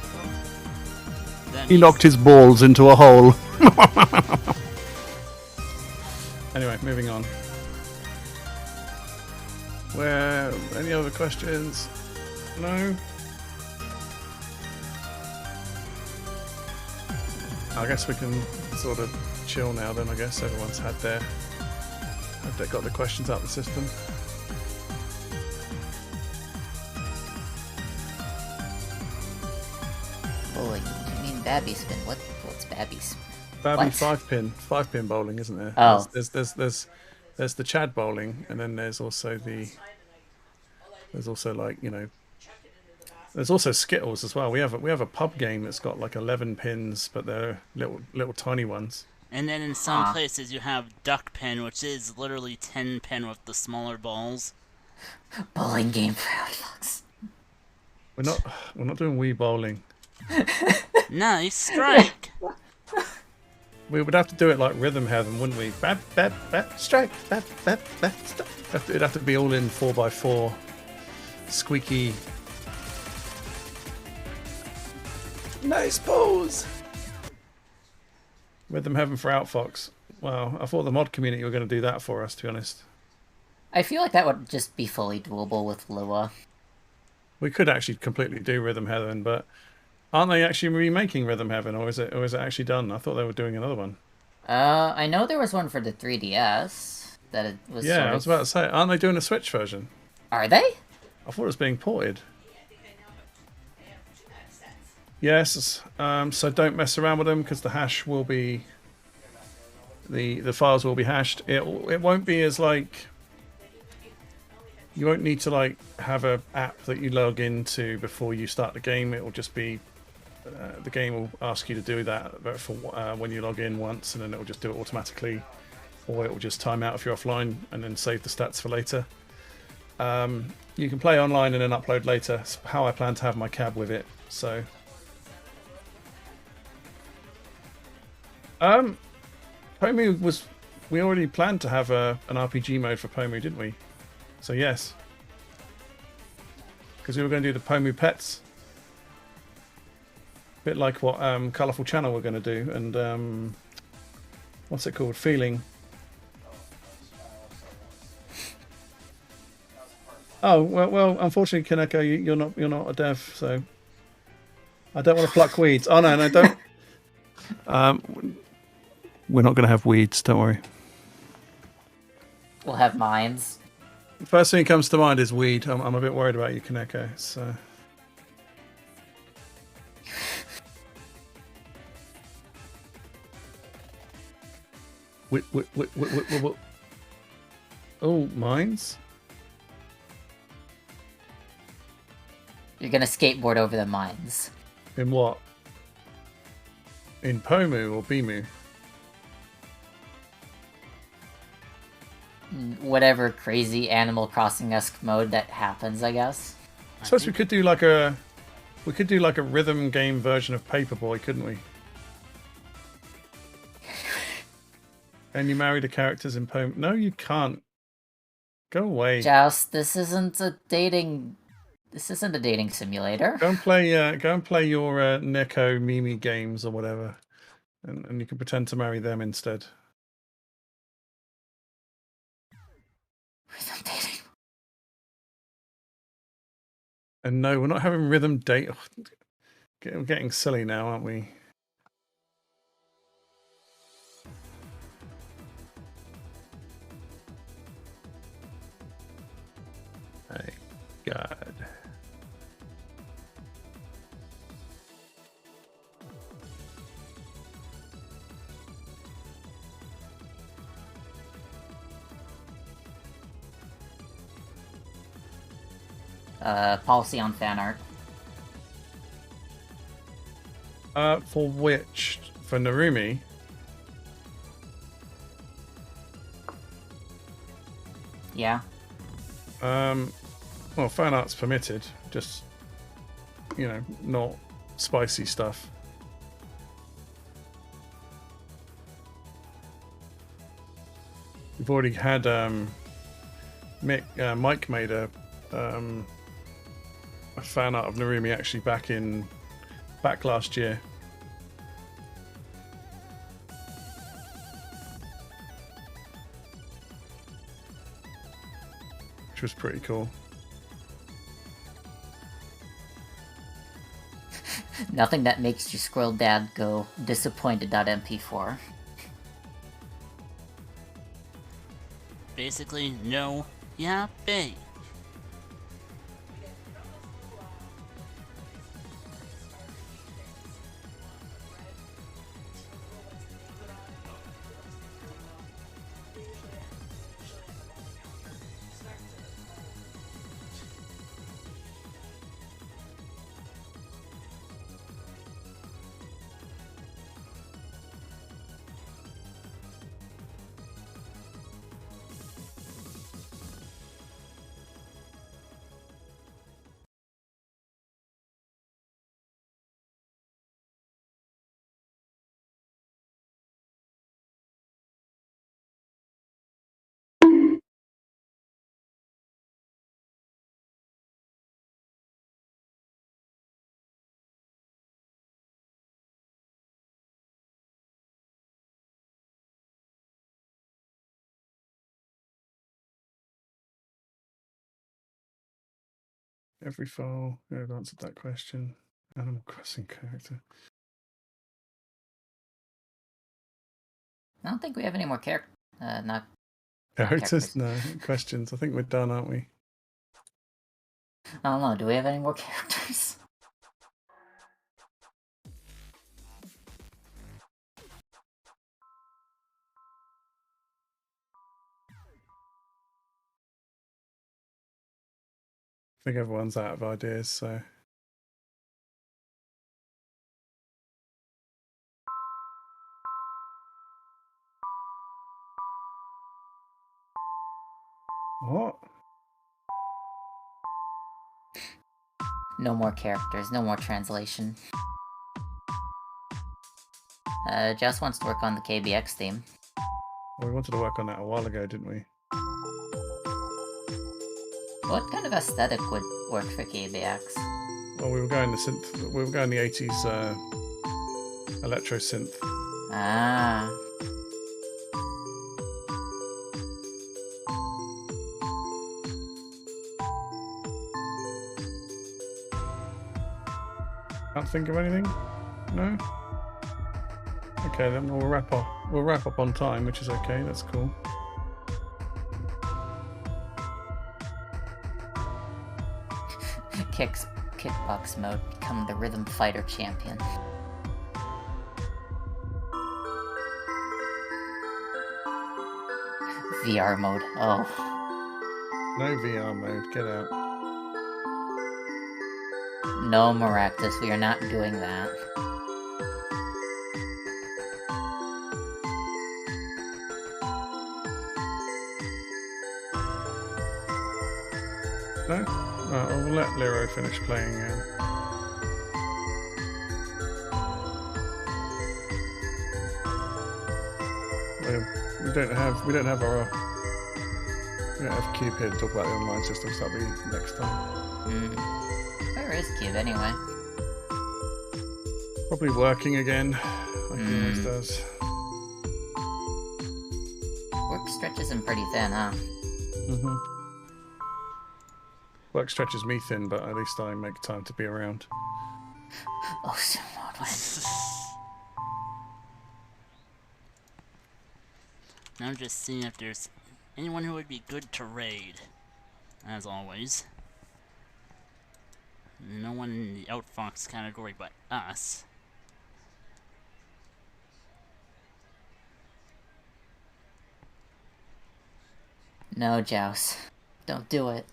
He knocked his balls into a hole. Anyway, moving on. Any other questions? No? I guess we can sort of chill now then. I guess everyone's got their questions out of the system. Bowling. You mean Babby spin? What's Babby spin? Babby What? five pin bowling, isn't there? Oh. There's the Chad bowling, and then there's also there's also Skittles as well. We have a pub game that's got 11 pins, but they're little tiny ones. And then in some Huh. places you have duck pin, which is literally 10 pin with the smaller balls. Bowling game for Outfox. We're not doing Wii bowling. Nice strike! We would have to do it like Rhythm Heaven, wouldn't we? Bat, bat, bat, strike, bat, bat, bat, strike. It'd have to be all in 4x4. Squeaky. Nice pose! Rhythm Heaven for Outfox. Wow, I thought the mod community were going to do that for us, to be honest. I feel like that would just be fully doable with Lua. We could actually completely do Rhythm Heaven, but aren't they actually remaking Rhythm Heaven, or is it actually done? I thought they were doing another one. I know there was one for the 3DS that it was. Yeah, sort of... I was about to say, aren't they doing a Switch version? Are they? I thought it was being ported. Yes, so don't mess around with them because the hash will be the files will be hashed. It won't be as like you won't need to like have a app that you log into before you start the game. It will just be the game will ask you to do that for when you log in once, and then it will just do it automatically, or it will just time out if you're offline and then save the stats for later. You can play online and then upload later. It's how I plan to have my cab with it. So. Pomu was. We already planned to have an RPG mode for Pomu, didn't we? So yes. Because we were going to do the Pomu pets. A bit like what Colourful Channel were going to do, and what's it called? Feeling. Oh well. Unfortunately, Kaneko, you're not a dev, so I don't want to pluck weeds. Oh no, don't. We're not going to have weeds, don't worry. We'll have mines. The first thing that comes to mind is weed. I'm a bit worried about you, Kaneko. So. Wait. Oh, mines? You're gonna skateboard over the mines. In what? In Pomu or Bimu? Whatever crazy Animal Crossing-esque mode that happens, I guess. I suppose we could do like a rhythm game version of Paperboy, couldn't we? And you marry the characters in Pomu. No, you can't. Go away. Joust, this isn't a dating simulator. Go and play your Neko Mimi games or whatever, and you can pretend to marry them instead. Rhythm dating. And no, we're not having rhythm date. We're getting silly now, aren't we? My God. Policy on fan art. For which? For Narumi? Yeah. Well, fan art's permitted. Just, not spicy stuff. We've already had Mike made a fan art of Narumi actually back last year. Which was pretty cool. Nothing that makes your squirrel dad go disappointed.mp4. Basically, no, yeah, bae. every file. I've answered that question. Animal Crossing character. I don't think we have any more not Characters? characters. No. Questions. I think we're done, aren't we? I don't know. Do we have any more characters? I think everyone's out of ideas, so. What? No more characters. No more translation. Jess wants to work on the KBX theme. Well, we wanted to work on that a while ago, didn't we? What kind of aesthetic would work for KBX? Well, we were going the synth. We were going the 80s electro synth. Ah. Can't think of anything. No. Okay, then we'll wrap up. We'll wrap up on time, which is okay. That's cool. Kickbox mode. Become the rhythm fighter champion. VR mode. Oh. No VR mode. Get out. No, Maractus, we are not doing that. No? Right, we'll let Lero finish playing. We don't have Cube here to talk about the online systems. That'll be next time. Where is Cube anyway? Probably working again, like he always does. Work stretches him pretty thin, huh? Work stretches me thin, but at least I make time to be around. Oh, so I'm just seeing if there's anyone who would be good to raid. As always. No one in the OutFox category but us. No, Joust. Don't do it.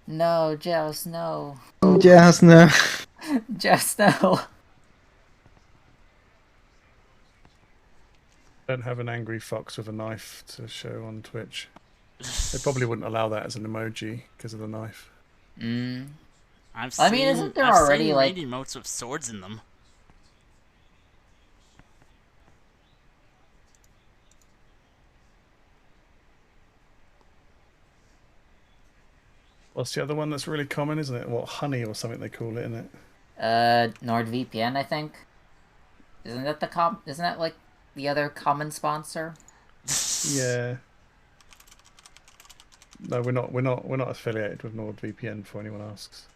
No, Joust, no. Oh, Joust, no. Joust, no. Don't have an angry fox with a knife to show on Twitch. They probably wouldn't allow that as an emoji because of the knife. I mean, isn't there already seen like raid emotes with swords in them? What's the other one that's really common, isn't it? What, honey or something they call it, isn't it? NordVPN, I think. Isn't that like the other common sponsor? Yeah. No, we're not affiliated with NordVPN for anyone asks.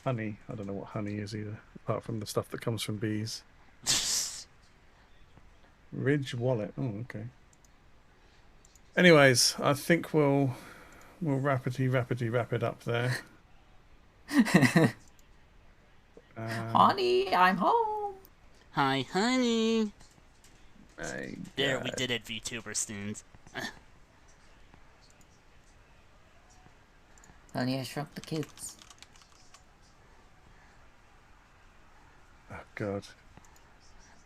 Honey, I don't know what honey is either, apart from the stuff that comes from bees. Ridge Wallet. Oh, okay. Anyways, I think we'll rapidly wrap it up there. Honey, I'm home. Hi, honey. There, we God. did it, VTuber students. Honey, I Shrunk the Kids. Oh God.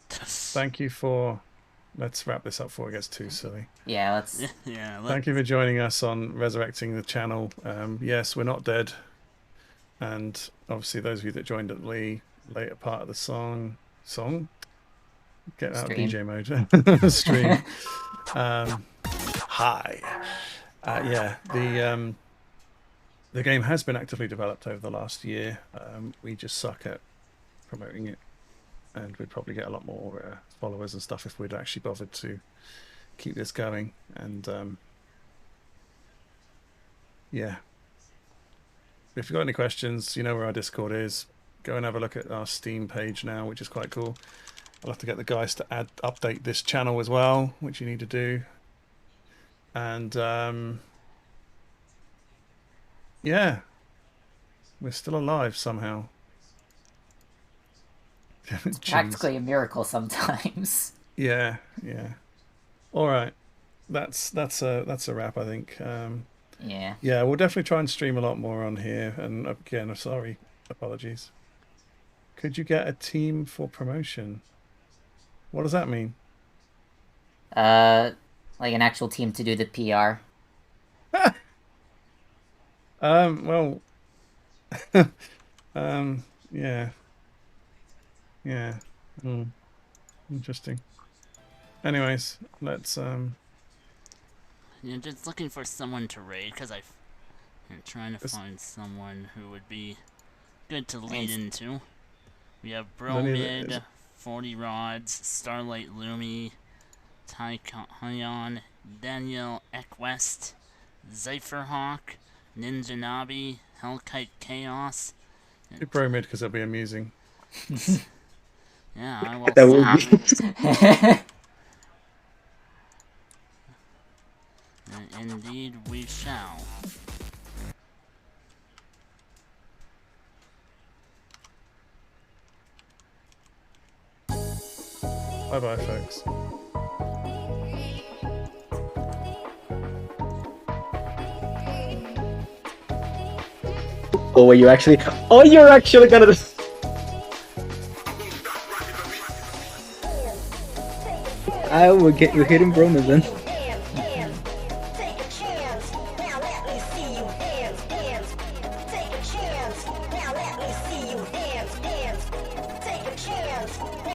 Thank you for. Let's wrap this up before it gets too silly. Yeah, let's. Yeah. Thank you for joining us on Resurrecting the Channel. Yes, we're not dead. And obviously those of you that joined at the later part of the song? Get out Stream. of DJ mode. Stream. Hi. Yeah, the game has been actively developed over the last year. We just suck at promoting it. And we'd probably get a lot more followers and stuff if we'd actually bothered to keep this going. And yeah, if you've got any questions, you know where our Discord is. Go and have a look at our Steam page now, which is quite cool. I'll have to get the guys to update this channel as well, which you need to do. And yeah, we're still alive somehow. It's practically a miracle sometimes. Yeah. All right, that's a wrap, I think. Yeah. Yeah, we'll definitely try and stream a lot more on here. And again, I'm sorry, apologies. Could you get a team for promotion? What does that mean? Like an actual team to do the PR. Well, yeah. Interesting. Anyways, let's Yeah, just looking for someone to raid, because I'm trying to find someone who would be good to lead into. We have Bromid, 40 Rods, Starlight Lumi, Tai Hyon, Daniel Ekwest, Zypherhawk, Ninja Nabi, Hellkite Chaos. do Bromid because that'll be amusing. Yeah, I will. That would be. Indeed, we shall. Bye-bye, folks. Oh, are you actually? Oh, you're actually gonna. I will get you hitting Bromid then.